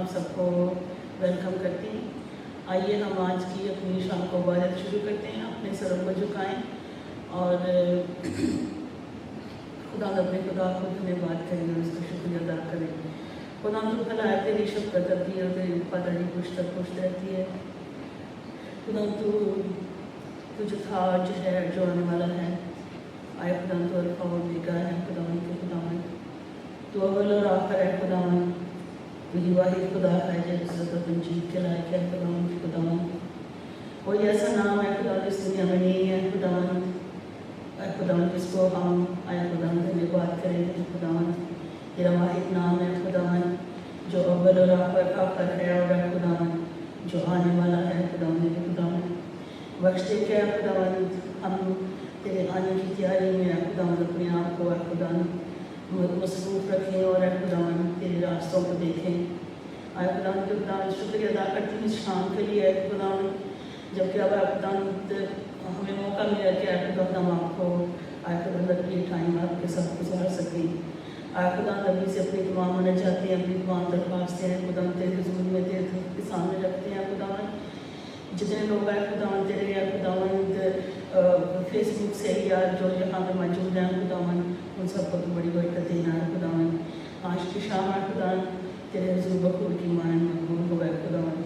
आप सबको वेलकम करती हैं। आइए हम आज की अपनी शाम को इबादत शुरू करते हैं। अपने सरों को झुकाएं और खुदा अपने खुदा को धन्यवाद करें और उसका शुक्रिया अदा करें। खुदा तो भला है, तेरी शफ़क़त करती है और तेरी वफ़ादारी पुश्त रहती है। खुदा तुझे था जो है जो आने वाला है। आए खुदा तो अल्फ़ा और ओमेगा है। खुदावन के खुदावन तो अव्वल और आखिर है। खुदावन तो ही वाहिद खुदा है जो इज़्ज़त और तंजीद के लायक है। खुदावन के खुदावन कोई ऐसा नाम है खुदा इस दुनिया में नहीं है। खुदावन खुदावन जिसको हम आए खुदावन धन्यवाद करेंगे। खुदावन तेरा वाहिद नाम है। खुदावन जो अव्वल और आखिर है और खुदावन जो आने वाला है। खुदावन के खुदावन बख्श दे क्या खुदावन हम तेरे आने की तैयारी में खुदावन अपने आप को खुदावन मसरूफ़ रखें और खुदावन तेरे रास्तों को देखें। आए खुदावन के खुदावन शुक्रिया अदा करती हूँ इस शाम के लिए। खुदावन जबकि अब खुदावन हमें मौका मिला कि खुदावन हम आपको आए खुदावन ये टाइम आपके साथ गुजार सकें। आए खुदावन नबी से अपनी दुआ माना चाहते हैं, अपनी दुआ दरख्वास्तें हैं खुदावन तेरे हुज़ूर में तेरे के सामने रखते हैं। खुदावन जितने लोग आए खुदावन तेरे खुदावन फेसबुक से या जो यहाँ पे मौजूद हैं खुदावन उन सबको तो बड़ी बरकत देना है। खुदावन आज की शाम है खुदावन तेरे हुज़ूर बखूर की मान मकबूल हो गए। खुदावन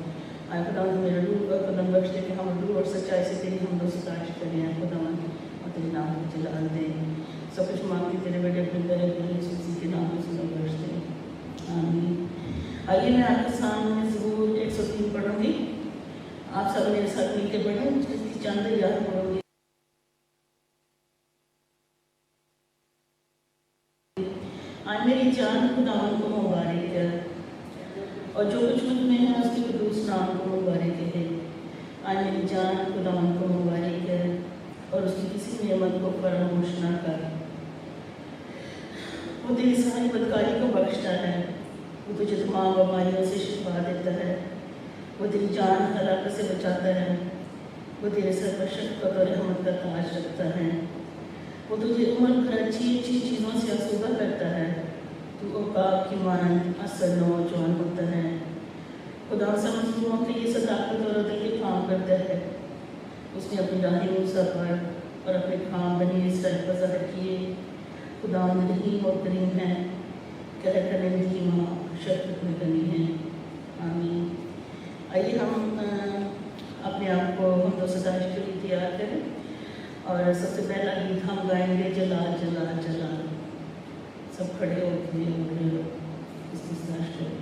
आए खुदावन मेरा रूह का कदम बख्श दे कि हम रूह और सच्चाई से तेरी हम दोस्त तारीफ करें खुदावन और तेरे नाम को जलाल दें। सब कुछ मांगती तेरे बेटे अपने तेरे यीशु के नाम में सुन बख्श दें। आमीन। आइए मैं आपके सामने ज़बूर 103 पढ़ूँगी। आप सब मेरे साथ मिलकर पढ़ें। इसकी चंद याद पढ़ूँगी। आज मेरी जान खुदावन को मुबारक है और जो कुछ मुझ में है उसके कुदूस नाम को मुबारक है। आज मेरी जान खुदावन को मुबारक है और उसकी किसी नेमत को फरामोश ना कर। वो तेरी सारी बदकारी को बख्शता है। वो तुझे तमाम बीमारियों से शिफा देता है। वो तेरी जान हलाकत से बचाता है। वो तेरे सर पर शफ़क़त और रहमत का ताज रखता है। वो तुझे उम्र भर अच्छी अच्छी चीज़ों से आसूदा करता है। तू औकाब की मानद असल नौजवान होता है। खुदा से मज़लूमों के लिए सदाकत और अदल के काम करता है। उसने अपनी राहें मूसा पर और अपने काम बनी इसराइल पर ज़ाहिर किए। खुदा रहीम और करीम है, कह करने में धीमा, शफ़क़त में गनी है। आमीन। आइए हम अपने आप को हम तो सदाइश के लिए तैयार करें और सबसे पहला गीत हम गाएंगे जलाल जलाल जलाल। सब खड़े होकर इसकी सदाइश करें।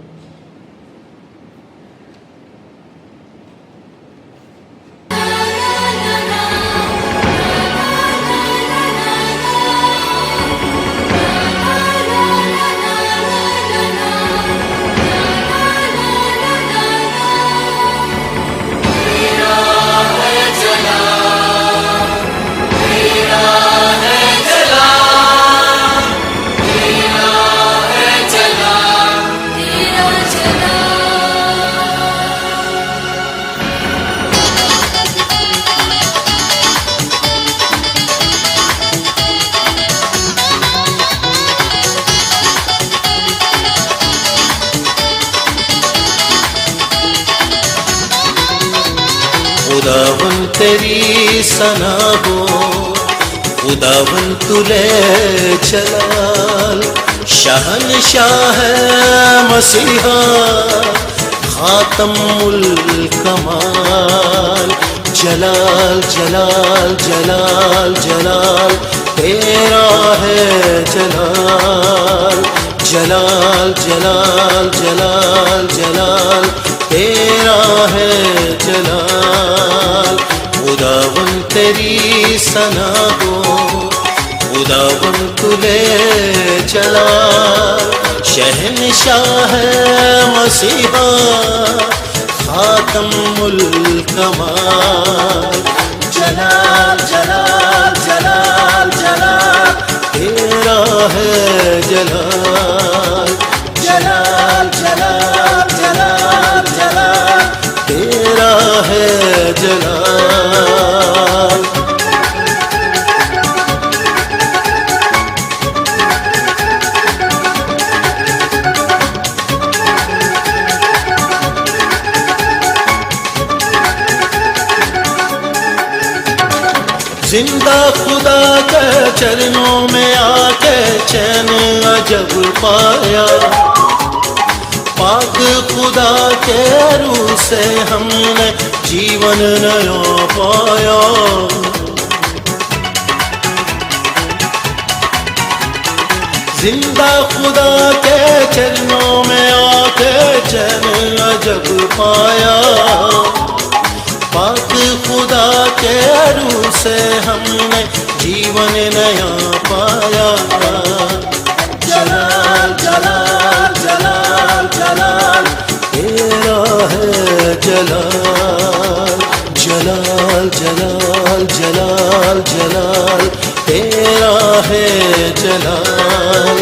खुदावन तेरी सना हो, खुदावन तुले जलाल। शहनशाह मसीहा खातमुल कमाल। जलाल जलाल जलाल जलाल तेरा है जलाल। जलाल जलाल जलाल जलाल तेरा है जलाल। खुदावन तेरी सना हो, खुदावन तुले जलाल। शहनशाह मसीहा खातमुल कमाल। जलाल जलाल जलाल जलाल तेरा है जलाल। जलाल जलाल जलाल जलाल तेरा है जलाल। जिंदा खुदा के चरणों में आके चैन अजब पाया, पाक खुदा के रूह से हमने जीवन नया पाया। जिंदा खुदा के चरणों में आके चैन अजब पाया, पाक खुदा के रूह से हमने जीवन नया पाया। जलाल जलाल जलाल जलाल तेरा है जलाल, जलाल जलाल जलाल जलाल तेरा है जलाल।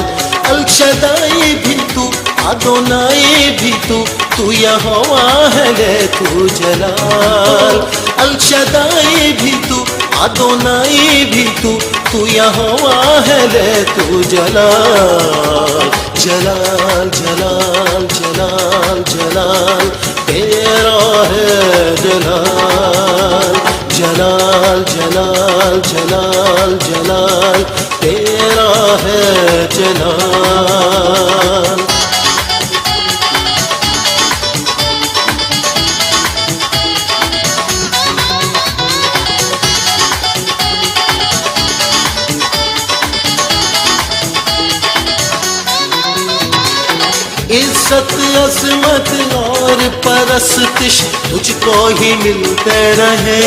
अल-शदाई भी तू, अदोनाई भी तू, तू यहोवा है ले तू जलाल। अल-शदाई भी तू, अदोनाई भी तू, तू यहोवा है ले तू जलाल। जलाल जलाल जलाल जलाल तेरा है जलाल, जलाल जलाल जलाल जलाल तेरा है जलाल। इज्जत अजमत और परस्तिश तुझको ही मिलते रहे,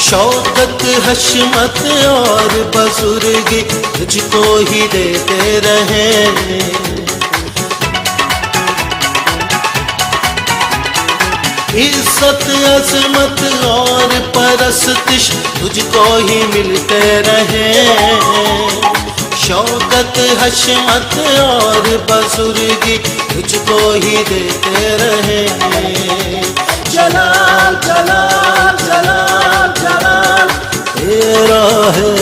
शौकत हशमत और बुजुर्गी तुझको ही देते रहे। इज्जत अजमत और परस्तिश तुझको ही मिलते रहे, शौकत हशमत और बुजुर्गी तुझको ही देते रहे। जलाल जलाल जलाल जलाल तेरा है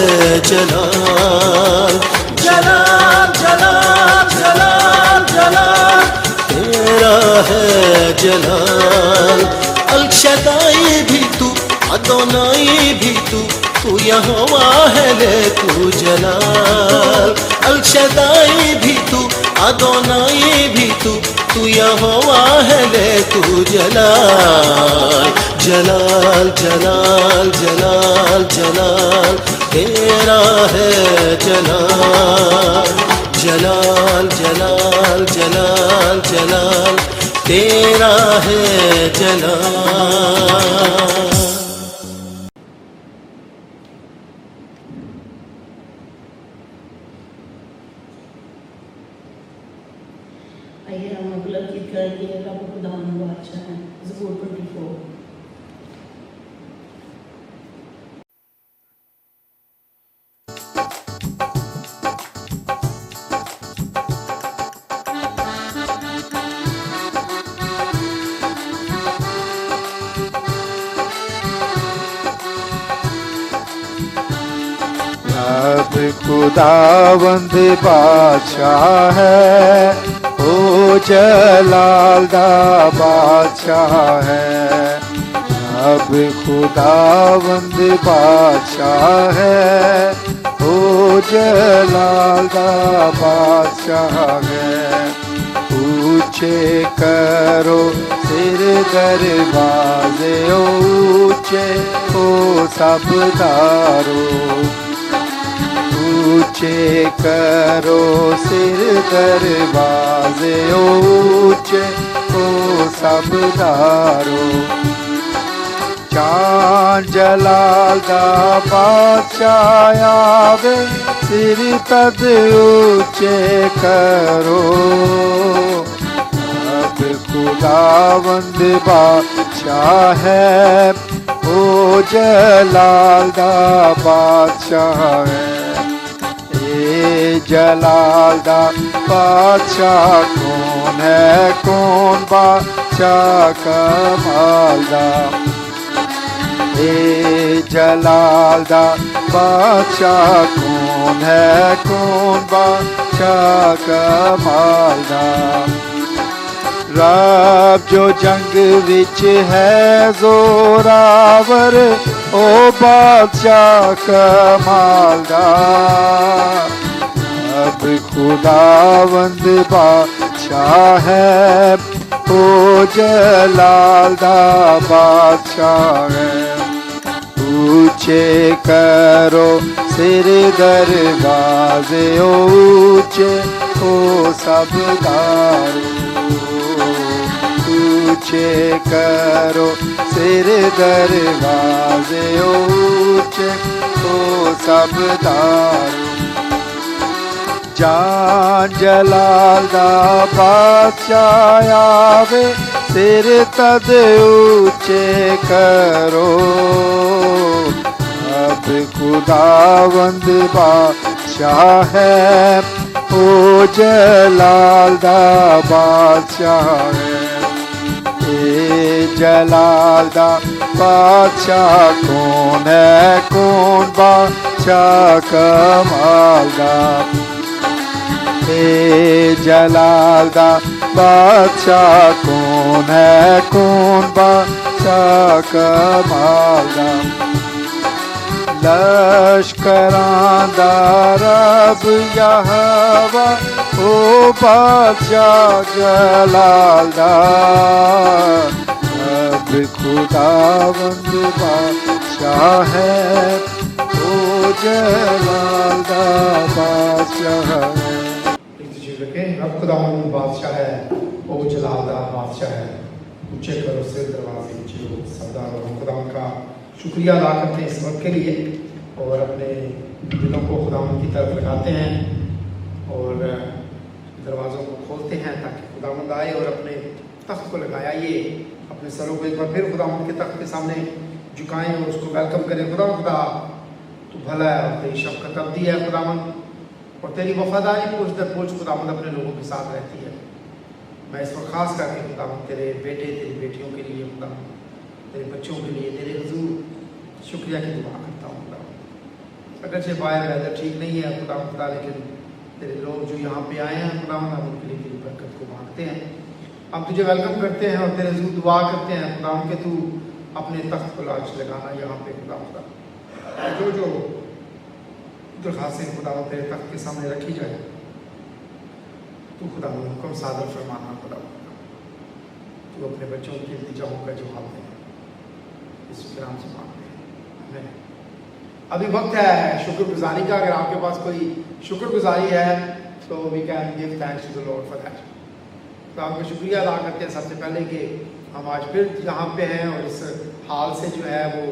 जलाल, जलाल जलाल जलाल जलाल तेरा है जलाल। अल-शदाई भी तू, अदोनाई भी तू, तू यहोवा है ले तू जलाल। अल-शदाई भी तू, अदोनाई भी तू, तू यहोवा है ले तू जलाल। जलाल जलाल जलाल जलाल तेरा है जलाल, जलाल जलाल जलाल जलाल तेरा है जलाल। आइए हम बुलंद की करेंगे रब खुदा बादशाह है, ज़बूर 24। अब खुदावंद बादशाह है, ओ जलाल दा बादशाह है। अब खुदावंद बादशाह है, ओ जलाल दा बादशाह है। ऊंचे करो सिर दरवाजे, ऊंचे हो सब दारो, ऊंचे करो सिर दरवाजे, ऊंचे हो सब दारो। चांद जलाल दा बादशाह आवे, सिर तद ऊंचे करो। अब खुदावंद बादशाह है, ओ जलाल दा बादशाह है। ए जलाल दा बादशाह कौन है, कौन बादशाह कमाल दा। ए जलाल दा बादशाह कौन है, कौन बादशाह कमाल दा। रब जो जंग विच है जोरावर, ओ बादशाह कमालदार अब खुदावंद बादशाह है ओ जलाल दा बादशाह है ऊंचे करो सिर दरवाजे ऊंचे ओ सब दारों ऊंचे करो सिर दरवाजे ऊंचे ओ सब दारों जान जलाल दा बादशाह आवे सिर तद ऊंचे करो अब खुदावंद बादशाह है ओ जलाल दा बादशाह है ए जलाल दा बादशाह कौन है कौन बादशाह कमालदा जलाल दा बादशाह कौन है कौन बादशाह कमालदा लश्करां दा रब यहोवा ओ बादशाह जलाल दा अब खुदावंद बादशाह है ओ जलाल दा बादशाह है रब खुदावंद बादशाह है ओ जलाल दा बादशाह है ऊंचे करो सिर दरवाजे ऊंचे हो सरदार और खुदावंद का शुक्रिया अदा करते हैं इस वक्त के लिए और अपने दिलों को खुदावंद की तरफ लगाते हैं और दरवाज़ों को खोलते हैं ताकि खुदावंद आए और अपने तख्त को लगाया ये अपने सरों को एक बार फिर खुदावंद के तख्त के सामने झुकाएं और उसको वेलकम करें। खुदा तू भला है और तेरी शफ़क़त अबदी है खुदावंद और तेरी वफादारी पोछ दर पोछ खुदावंद अपने लोगों के साथ रहती है। मैं इस वक्त खास करके खुदावंद तेरे बेटे तेरी बेटियों के लिए खुदावंद तेरे बच्चों के लिए तेरे हुजूर शुक्रिया की दुआ करता हूँ खुदावंद। अगरचे बाहर वेदर ठीक नहीं है खुदा लेकिन तेरे लोग जो यहाँ पे आए हैं खुदावंद हम उनके लिए तेरी बरकत को मांगते हैं। हम तुझे वेलकम करते हैं और तेरे हुजूर दुआ करते हैं खुदावंद के तू अपने तख्त को लाज लगाना यहाँ पे खुदावंद जो जो दरख्वास्तें खुदावंद तेरे तख्त के सामने रखी जाए तू खुदावंद हुक्म सादर फरमाना खुदावंद तू अपने बच्चों की इल्तिजाओं का जवाब दे इस नाम से मांगते हैं। अभी वक्त है शुक्रगुजारी का। अगर आपके पास कोई शुक्रगुजारी है तो we can give thanks to the lord for that. तो आपका शुक्रिया अदा करते हैं सबसे पहले कि हम आज फिर यहाँ पे हैं और इस हाल से जो है वो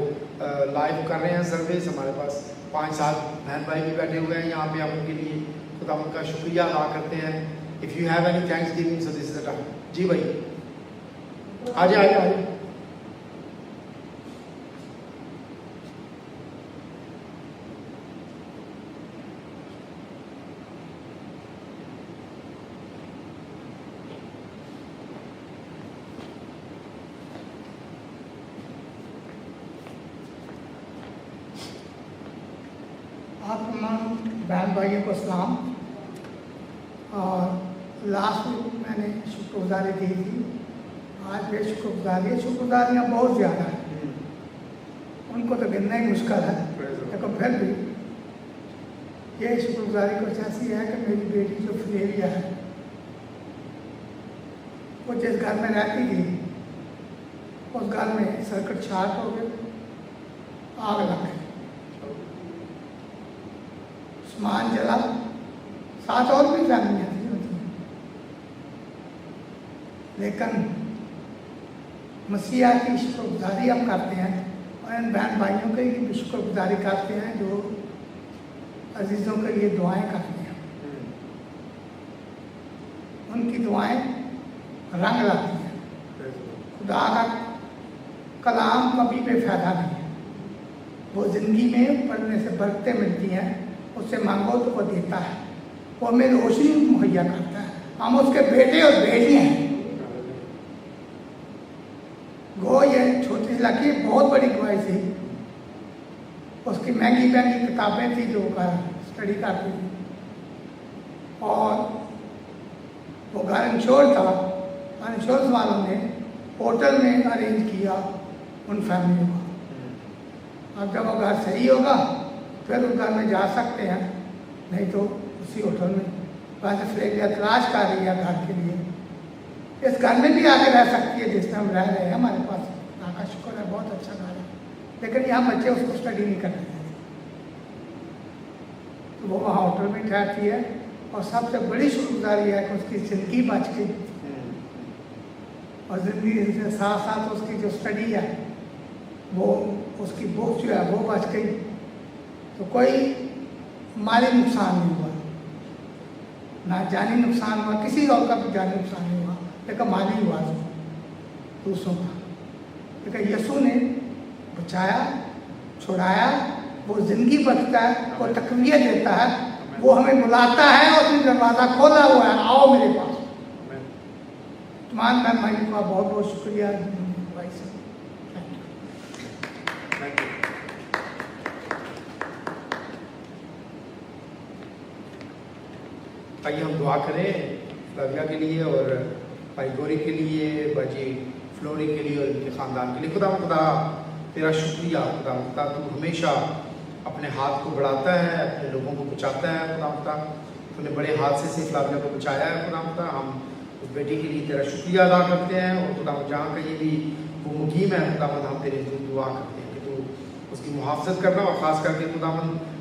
लाइव कर रहे हैं सर्विस। हमारे पास 5-7 बहन भाई भी बैठे हुए हैं यहाँ पे। हम उनके लिए खुदा उनका शुक्रिया अदा करते हैं। If you have any thanksgiving so this is the time. जी भाई आजा आजा आजा। आप तमाम बहन भाइयों को सलाम। और लास्ट वीक मैंने शुक्रगुजारी दी थी, आज फिर शुक्रगुजारी है। शुक्रगुजारियाँ बहुत ज़्यादा हैं, उनको तो गिनना ही मुश्किल है, लेकिन फिर भी ये शुक्रगुजारी कुछ ऐसी है कि मेरी बेटी जो फिलेरिया है वो जिस घर में रहती थी उस घर में सर्किट शॉर्ट हो गए, आग लग गई, सामान जला, साथ और भी फैमिलियाँ थी लेकिन मसीहा की शुक्रगुजारी हम करते हैं और इन बहन भाइयों की भी शुक्रगुजारी करते हैं जो अजीज़ों के लिए दुआएं करते हैं। उनकी दुआएं रंग लाती हैं। खुदा का कलाम कभी बेफायदा नहीं है, वो ज़िंदगी में पढ़ने से बरकतें मिलती हैं, उससे मांगो तो वो देता है, वो हमें रोशनी मुहैया करता है। हम उसके बेटे और बेटियाँ हैं। गो ये छोटी सी लड़की बहुत बड़ी गवाही थी, उसकी महंगी महंगी किताबें थी जो स्टडी करती थी और वो घर इंश्योर था। इंश्योरेंस वालों ने होटल में अरेंज किया उन फैमिलियों को। अब जब वो घर सही होगा फिर उस घर में जा सकते हैं, नहीं तो उसी होटल में। वैसे फ्लेविया तलाश कर रही है घर के लिए, इस घर में भी आके रह सकती है जिसमें हम रह रहे हैं। हमारे पास अल्लाह का शुक्र है, बहुत अच्छा घर है, लेकिन यहाँ बच्चे उसको स्टडी नहीं करते थे, तो वो वहाँ होटल में ठहरती है। और सबसे बड़ी शुक्रगुजारी है कि उसकी ज़िंदगी बच गई, और ज़िंदगी से साथ साथ उसकी जो स्टडी है वो, उसकी बुक जो है वो बच गई। तो कोई माली नुकसान नहीं हुआ, ना जानी नुकसान हुआ, किसी और का भी जानी नुकसान नहीं हुआ, लेकिन माली हुआ दूसरों का। लेकिन यीशु ने बचाया, छुड़ाया, वो ज़िंदगी बचता है, वो तकवीत देता है, वो हमें बुलाता है और उसने दरवाज़ा खोला हुआ है, आओ मेरे पास। तमाम मेहमानी का बहुत बहुत शुक्रिया भाई साहब। आइए हम दुआ करें फ्लाविया के लिए और भाई गौरी के लिए, बाजी फ्लोरी के लिए और उनके ख़ानदान के लिए। खुदा तेरा शुक्रिया खुदा, तू हमेशा अपने हाथ को बढ़ाता है, अपने लोगों को बचाता है। खुदा तूने बड़े हादसे से फ्लाविया को बचाया है। खुदा हम उस बेटी के लिए तेरा शुक्रिया अदा करते हैं, और खुदा जहाँ कहीं भी वो मुकीम है खुदा हम तेरे दुआ करते हैं कि तू उसकी मुहाफ़ज़त करना, और ख़ास करके खुदा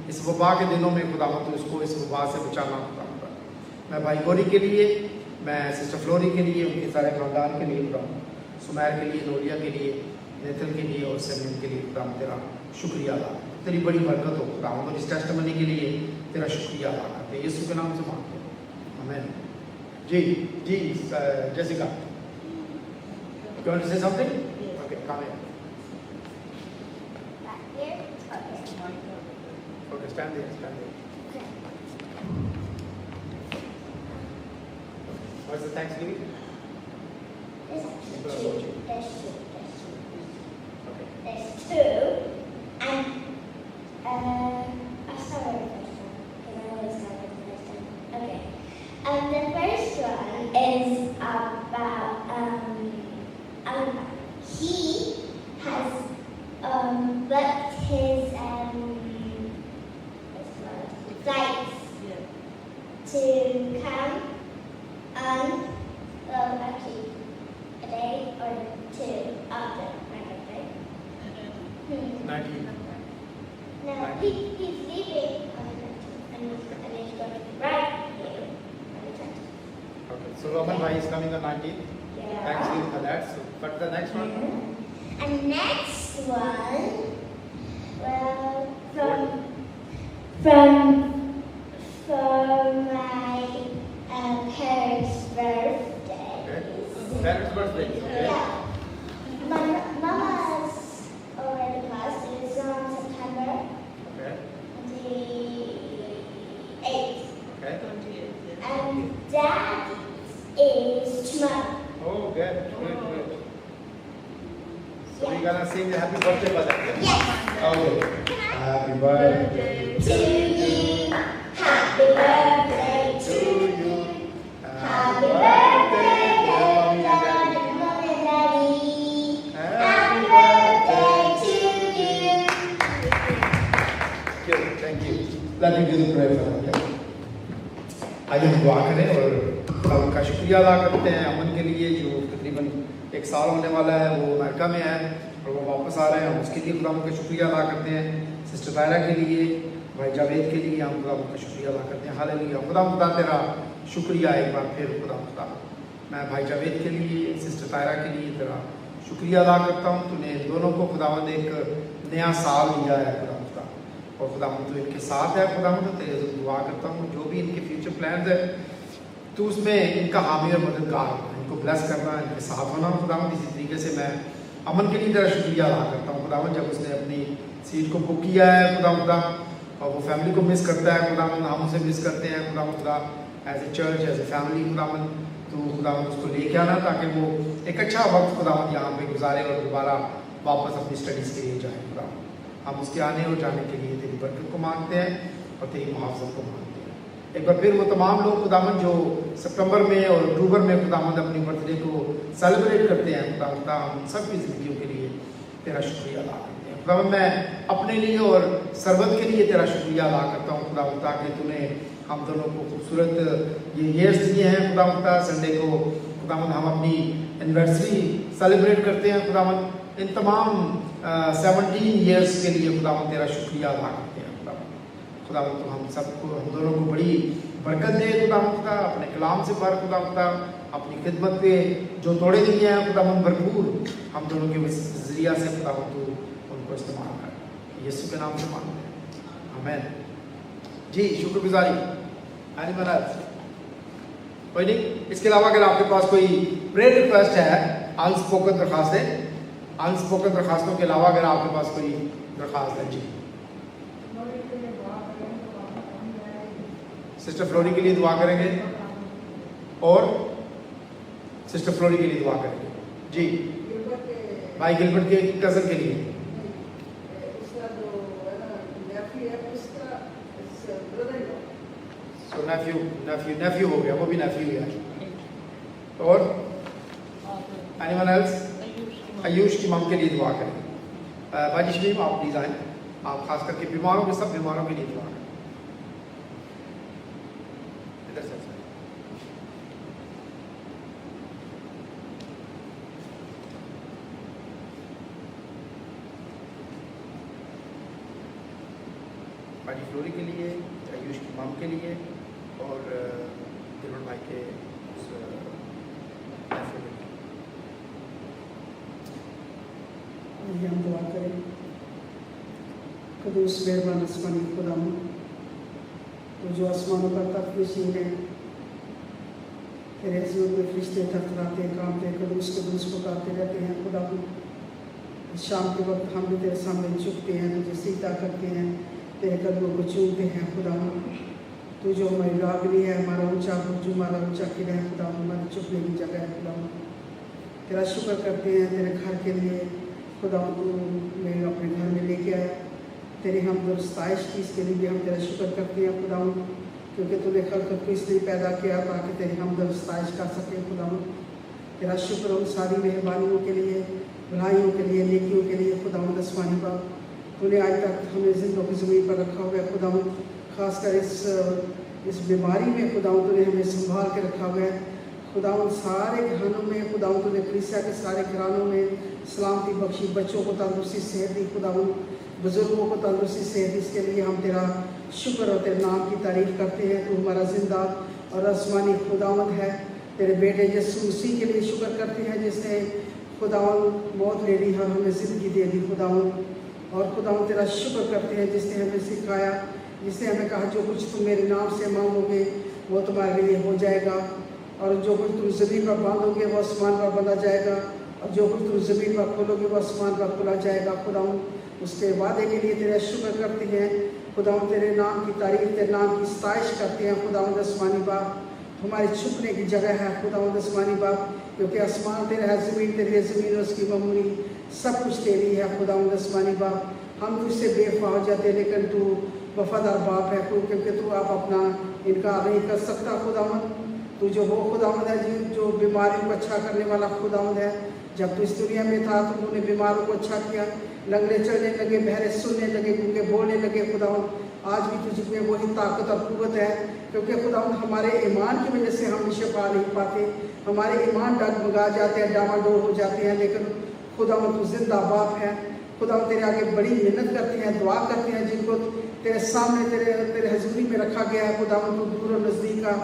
इस वबा के दिनों में खुदा तो उसको इस वबा से बचाना। खुदा मैं भाई गौरी के लिए, मैं सिस्टर फ्लोरी के लिए, उनके सारे ख़ानदान के लिए खुदा, सुमैर के लिए, नोरिया के लिए, नेथन के लिए और समीन के लिए खुदा तेरा शुक्रिया अदा, तेरी बड़ी बरकत हो खुदा। और इस टेस्टिमनी के लिए तेरा शुक्रिया अदा करते हैं, यीशु के नाम से मांगते हैं, आमीन। जी जी Jessica, you want to say something? Okay, come here. Okay, stand there, stand there. What's the Thanksgiving? People are watching. Okay. There's two, and I'll start with the first one, because I always start with the first one. Okay. The first one is about, he has booked his flights to come actually a day or two after my birthday. 19. No, he's leaving on the 19th, and he's going to be right here on the 20th. Okay, so Roman Bhai is coming on 19th. Yeah. Thanksgiving for that. So, but the next one? And next one, well, from my parents' birthday. Okay. Parents' birthday. Okay. Yeah. My mama's already passed. It was on September Okay. 28th. Okay. And Dad's is tomorrow. Oh, good. Good. So we're gonna sing the happy birthday for that. Yes. Okay. Happy birthday To you, happy birthday to you. Happy birthday, dear Mommy and Daddy. Happy birthday to you. Good. Thank you. Let me do the prayer for them. आइए हम दुआ करें और खुदा का शुक्रिया अदा करते हैं अमन के लिए, जो तकरीबन 1 साल होने वाला है, वो अमेरिका में है और वो वापस आ रहे हैं। हम उसके लिए खुदा का शुक्रिया अदा करते हैं। सिस्टर तायरा के लिए, भाई जावेद के लिए हम खुदा का शुक्रिया अदा करते हैं। हालेलुया। खुदा तेरा शुक्रिया एक बार फिर खुदा मैं भाई जावेद के लिए, सिस्टर तायरा के लिए तेरा शुक्रिया अदा करता हूँ। तूने दोनों को खुदावंद एक नया साल दिया है खुदा, और खुदा तो इनके साथ है। खुदा तो तेरे से दुआ करता हूँ जो भी इनके फ्यूचर प्लान्स है तो उसमें इनका हामी और मददगार होना, इनको ब्लेस करना, इनके साथ होना। खुदा इसी तरीके से मैं अमन के लिए तेरा शुक्रिया अदा करता हूँ। खुदा जब उसने अपनी सीट को बुक किया है खुदा और वो फैमिली को मिस करता है खुदा, हम उसे मिस करते हैं खुदा as a church, as a family तो खुदा उसको लेके आना ताकि वो एक अच्छा वक्त खुदा यहाँ पे गुजारे और दोबारा वापस अपनी स्टडीज़ के लिए जाए। खुदा हम उसके आने और जाने के लिए तेरी बरकत को मांगते हैं और तेरी मुहाफ़ज़त को मांगते हैं। एक बार फिर वो तमाम लोग खुदावंद जो सितंबर में और अक्टूबर में खुदावंद अपनी बर्थडे को सेलिब्रेट करते हैं खुदा हम सब की ज़िंदगियों के लिए तेरा शुक्रिया अदा करते हैं। खुदावंद मैं अपने लिए और सरबत के लिए तेरा शुक्रिया अदा करता हूँ खुदावंद, ताकि तूने हम दोनों को खूबसूरत ये ईयर्स दिए हैं खुदावंद। संडे को खुदावंद हम अपनी एनिवर्सरी सेलिब्रेट करते हैं खुदावंद। इन तमाम 17 ईयर्स के लिए खुदावंद तेरा शुक्रिया अदा करते हैं खुदावंद। तो हम सबको, हम दोनों को बड़ी बरकत दे खुदावंद, अपने कलाम से भर खुदावंद, अपनी खिदमत पे जो तोड़े दिए हैं खुदावंद भरपूर हम दोनों के जरिया से खुदावंद तू उनको इस्तेमाल कर, यीशु के नाम से मांगते हैं, आमीन। जी शुक्रगुजारी एनीवन एल्स? कोई नहीं? इसके अलावा अगर आपके पास कोई प्रेयर रिक्वेस्ट है, अनस्पोकन दरखास्तें, अनस्पोकन दरखास्तों के अलावा अगर आपके पास कोई दरखास्त है, जी सिस्टर फ्लोरी के लिए दुआ करेंगे और सिस्टर फ्लोरी के लिए दुआ करेंगे। जी भाई गिलबर्ट के कज़न के लिए, तो नेफ्यू हो गया, वो भी नेफ्यू है। और एनीवन एल्स? आयुष की मम के लिए दुआ करें। भाई शरीफ आप प्लीज आए, आप खास करके बीमारों के, सब बीमारों के लिए दुआ करें। इधर से भाई फ्लोरी के लिए, आयुष की मम के लिए और गिलबर्ट भाई के हम दुआ करें। खुदूस मेहरबान आसमानी खुदावंद, तो जो आसमानों का तख्त नशीन है, तेरे हुजूर में फरिश्ते थरथराते कांपते खुदूस खुदूस पुकारते रहते हैं खुदावंद। शाम के वक्त हम भी तेरे सामने झुकते हैं, तुझे सीधा करते हैं, तेरे कदमों को चूमते हैं खुदावंद। तू जो हमारी रागनी है, हमारा ऊंचा बुर्ज, हमारा ऊंचा किला है खुदावंद, हमारी चुपने की जगह है खुदावंद। तेरा शुक्र करते हैं तेरे घर के लिए खुदावंद, तू मैं अपने घर में लेके आया, तेरी हम दुरुस्ताइश की, इसके लिए भी हम तेरा शुक्र करते हैं खुदावंद, क्योंकि तूने खल्क़त को इसलिए पैदा किया ताकि तेरी हम दुरुस्ताइश कर सकें खुदावंद। तेरा शुक्र उन सारी मेहरबानियों के लिए, भलाइयों के लिए, नेकियों के लिए खुदावंद आसमानी बाप। तूने आज तक हमें ज़िंदों की ज़मीन पर रखा हुआ है खुदावंद, खासकर इस बीमारी में खुदावंद तूने हमें संभाल के रखा हुआ है खुदावंद। सारे घरानों में खुदावंद तूने कलीसिया के सारे घरानों में सलामती बख्शी, बच्चों को तंदुरुस्ती सेहत दी खुदावंद, बुजुर्गों को तंदुरुस्ती सेहत दी। इसके लिए हम तेरा शुक्र और तेरे नाम की तारीफ करते हैं। तू हमारा जिंदा और आसमानी खुदावंद है। तेरे बेटे यीशु मसीह के लिए शुक्र करते हैं, जिसने खुदावंद मौत ले ली और हमें ज़िंदगी दे दी खुदावंद। और खुदावंद तेरा शुक्र करते हैं जिसने हमें सिखाया, जिसने हमें कहा जो कुछ तुम मेरे नाम से मांगोगे वो तुम्हारे लिए हो जाएगा, और जो कुछ तुम ज़मीन पर बांधोगे वो आसमान पर बांधा जाएगा, और जो कुछ तुम ज़मीन पर खोलोगे वो आसमान पर खोला जाएगा खुदावंद। उसके वादे के लिए तेरा शुक्र करते हैं खुदावंद, तेरे नाम की तारीफ, तेरे नाम की सताइश करते हैं खुदावंद आसमानी बाप। हमारी छुपने की जगह है खुदावंद आसमानी बाप, क्योंकि आसमान तेरा है, ज़मीन तेरी है, ज़मीन और उसकी ममूरी सब कुछ तेरी है खुदावंद आसमानी बाप। हम तुझसे बेवफा हो जाते हैं, लेकिन तू वफादार बाप है, क्योंकि तू आप अपना इनकार नहीं कर सकता खुदावंद। तू जो वो खुदावंद है जो बीमारियों को अच्छा करने वाला खुदावंद है। जब तू इस दुनिया में था तो तूने बीमारों को अच्छा किया, लंगड़े चलने लगे, बहरे सुनने लगे, गूंगे बोलने लगे खुदावंद। आज भी तुझ में वही ताकत और कुव्वत है, क्योंकि खुदावंद हमारे ईमान की वजह से हम शिफा नहीं पाते, हमारे ईमान डगमगा जाते हैं, डामाडोल हो जाते हैं, लेकिन खुदावंद तू जिंदा बाप है। खुदावंद तेरे आगे बड़ी मेहनत करते हैं, दुआ करते हैं, जिनको तेरे सामने तेरे हजूरी में रखा गया है खुदावंद, तू दूर और नज़दीक का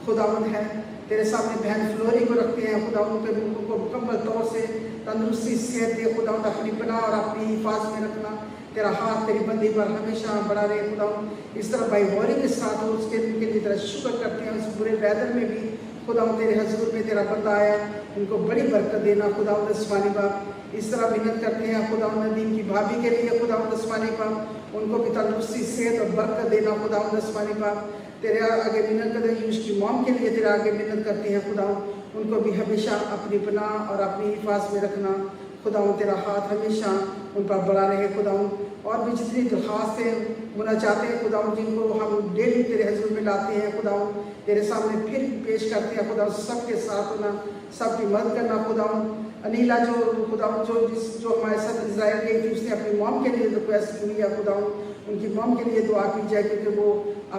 खुदावंद है। तेरे सामने बहन फ्लोरी को रखते हैं खुदावंद, के उनको मुकम्मल तौर से तंदुरुस्ती सेहत दे खुदावंद, अपनी पनाह और अपनी हिफाजत में रखना। तेरा हाथ तेरी बंदी पर हमेशा बड़ा रहे खुदावंद। इस तरह भाई गौरी के साथ हो, उसके लिए तेरा शुक्र करते हैं। उस बुरे वेदर में भी खुदावंद तेरे हजूर में तेरा बंदा आया, उनको बड़ी बरकत देना खुदावंद आसमानी बाप। इस तरह मिन्नत करते हैं खुदावंद नदीम की भाभी के लिए खुदावंद आसमानी बाप, उनको भी तंदुरुस्ती सेहत और बरकत देना खुदावंद आसमानी बाप। तेरे आगे मिन्नत करते हैं उसकी मॉम के लिए, तेरे आगे मिन्नत करते हैं खुदावंद, उनको भी हमेशा अपनी पनाह और अपनी हिफाजत में रखना खुदावंद। तेरा हाथ हमेशा उन पर बड़ा रहे खुदावंद। और भी जितनी दरख्वास्तें मुनाजातें हैं खुदा जिनको हम डेली तेरे हजूर में लाते हैं खुदा तेरे सामने फिर पेश करते हैं खुदा सबके साथ होना, सबकी मदद करना खुदा। अनीला जो खुदा जो हमारे साथ इजराइल गई थी उसने अपनी मॉम के लिए रिक्वेस्ट की है खुदा उनकी मॉम के लिए दुआ की जाए क्योंकि वो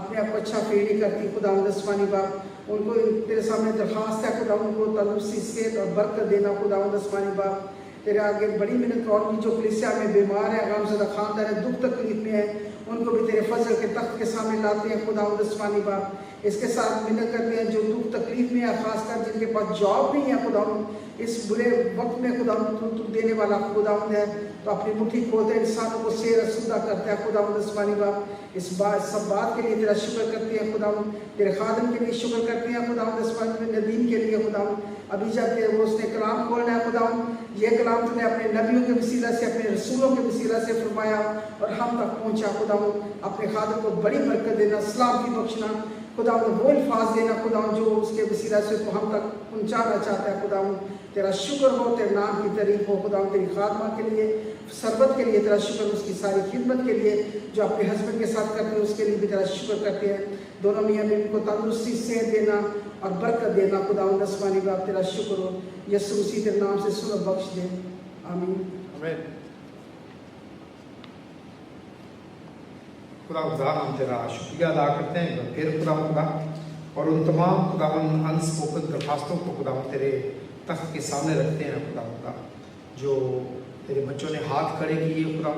अपने आप को अच्छा फील नहीं करती खुदा दसवानी बाप। उनको तेरे सामने दरख्वास्त है खुदा उनको तंदुरुस्ती सेहत और बरकत देना खुदा दसवानी बाप। तेरे आगे बड़ी मिन्नत और भी जो कलीसिया में बीमार है गमज़दा खानदान है दुख तकलीफ में है उनको भी तेरे फजल के तख्त के सामने लाते हैं खुदा दसवानी बाप। इसके साथ मिन्नत करते हैं जो दुख तकलीफ में है खासकर जिनके पास जॉब नहीं है खुदा इस बुरे वक्त में खुदा तू देने वाला खुदा है तो अपनी मुट्ठी खोलते इंसानों को शेर सुदा करता है खुदा दसवानी बाप। इस बात सब बात के लिए तेरा शुक्र करते हैं खुदा तेरे खादम के लिए शुक्र करते हैं खुदा दसवानी नदीम के लिए खुदा अभी जब वो उसने कलाम खोलना है खुदा ये कलाम तूने अपने नबियों के वसीला से अपने रसूलों के वसीला से फरमाया और हम तक पहुँचा खुदा अपने खादम को बड़ी बरकत देना सलाम की बख्शना खुदा वो अल्फाज देना खुदा जो उसके वसीला से तो हम तक पहुँचाना चाहता है खुदा तेरा शुक्र हो तेरे नाम की तारीफ हो खुदा तेरी खादमा के लिए सरबत के लिए तेरा शुक्र उसकी सारी खिदमत के लिए जो अपने हस्बैंड के साथ करते हैं उसके लिए भी तेरा शुक्र करते हैं। दोनों मियाँ बीवी को तंदुरुस्ती सेहत देना और बरकत देना खुदा दसवानी बाप तेरा शुक्र हो यीशु मसीह तेरे नाम से सुनो बख्श दे आमीन। खुदा हम तेरा शुक्रिया अदा करते हैं फिर खुदा और उन तमाम खुदावन अनस्पोकन दरखास्तों को खुदा तेरे तख्त के सामने रखते हैं खुदा जो तेरे बच्चों ने हाथ खड़े किए खुदा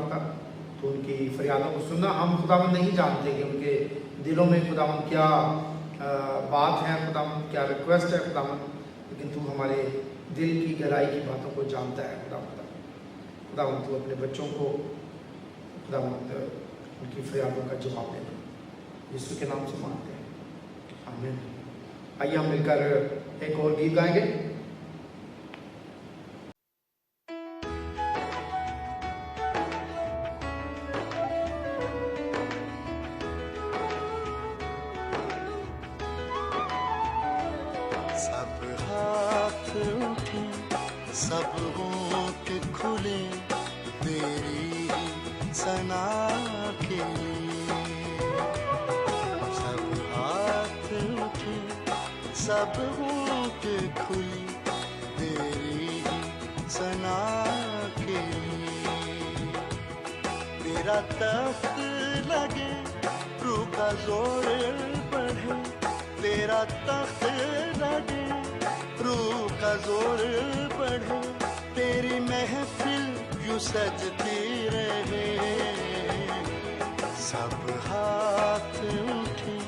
तो उनकी फरियादों को सुनना। हम खुदावन नहीं जानते कि उनके दिलों में खुदावन क्या बात है खुदावन क्या रिक्वेस्ट है खुदावन लेकिन तू हमारे दिल की गहराई की बातों को जानता है खुदावन तू अपने बच्चों को खुदावन उनकी फरियादों का जवाब देना यीशु के नाम से मांगते हैं आमीन। आइए हम मिलकर एक और गीत गाएंगे। सब हाथ उठे सब होंठ खुले तेरी सना के लिए सब हाथ उठे सब होंठ खुले तेरी सना के लिए तेरा तख्त लगे रूह का जोर बढ़े तेरा तख्त लगे रूह का जोर बढ़े तेरी महफिल यूं सजती रहे सब हाथ उठे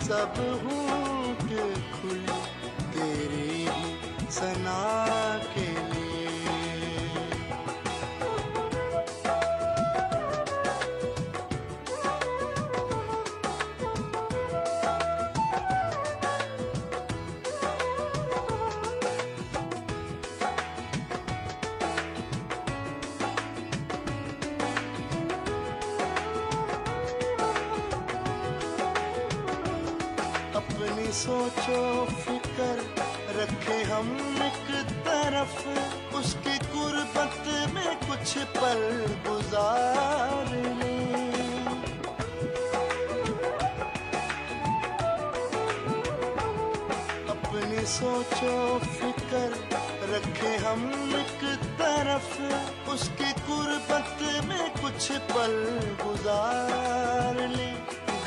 सब होंठ खुले तेरी सना के लिए सोचो फिकर रखे हम एक तरफ उसकी गुर्बत में कुछ पल गुजार लें अपनी सोचो फिकर रखे हम एक तरफ उसकी गुर्बत में कुछ पल गुजार लें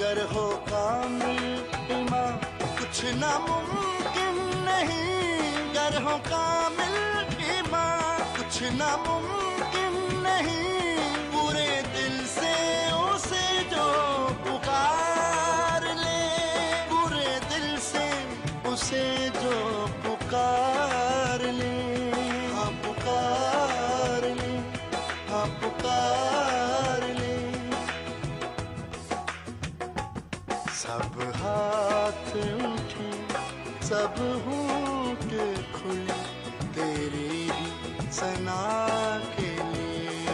गर हो कामिल ईमान कुछ नामुमकिन नहीं गर हो कामिल ईमान कुछ नामुमकिन नहीं पूरे दिल से उसे जो पुकार ले पूरे दिल से उसे जो पुकार ले हाँ पुकार ले हाँ पुकार ले सब हाथ उठे सब होंठ खुले तेरी सना के लिए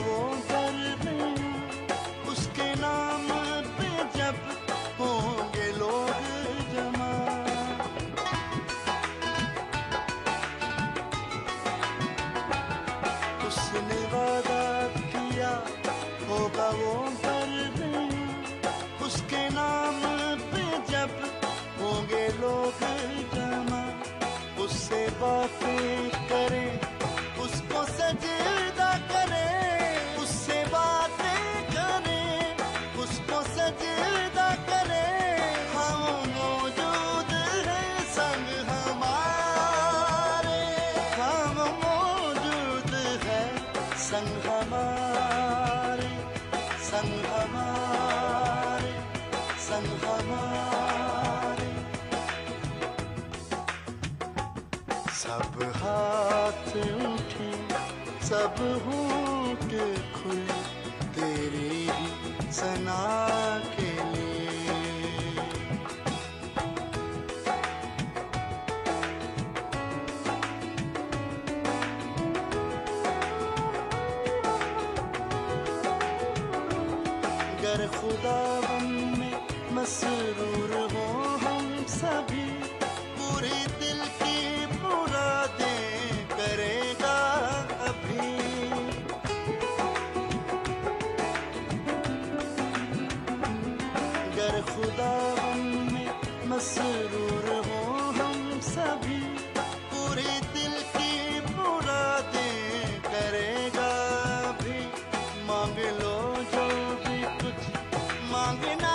वो दरमियां, उसके नाम पे जब होंगे लोग जमा। उसने वादा किया होगा वो दरमियां, उसके नाम पे जब होंगे लोग जमा। उससे बातें करें, उसको सजदा करें, उससे बातें करें, उसको सजदा करें। हम मौजूद हैं संग हमारे, हम मौजूद हैं संग हमारे, संग हमारे, संग हमारे। सब हाथ उठे, सब होंठ खुले तेरी ही सना के लिए। गर खुदा में मसरूर हो हम सभी, पूरे दिल की मुरादें करेगा अभी। गर खुदा में मसरूर हो हम सभी, पूरे दिल की मुरादें करेगा अभी। मांग लो जो भी कुछ मांगना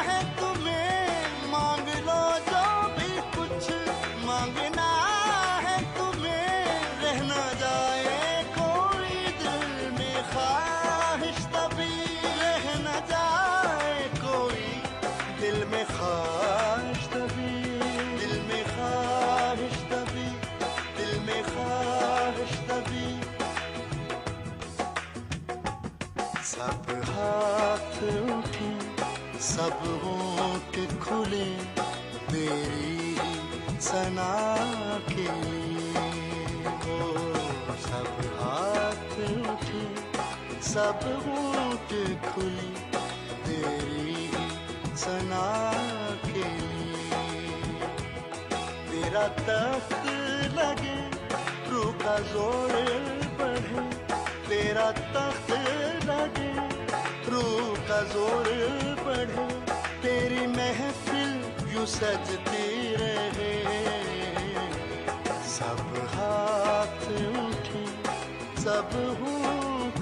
है तुम्हें, मांग लो जो भी कुछ मांगना है तुम्हें। रह न जाए कोई दिल में ख्वाहिश तभी, रह न जाए कोई दिल में ख्वाहिश तभी, दिल में ख्वाहिश तभी, दिल में ख्वाहिश तभी। सब हाथ उठे, सब होंठ खुले तेरी सना के लिए। ओ सब हाथ उठे, सब होंठ खुले तेरी सना के लिए। तेरा तख्त लगे, रूह का जोर बढ़े, तेरा तख्त लगे, रूह का जोर बढ़े। तेरी महफिल यूं सजती रहे। सब हाथ उठे, सब होंठ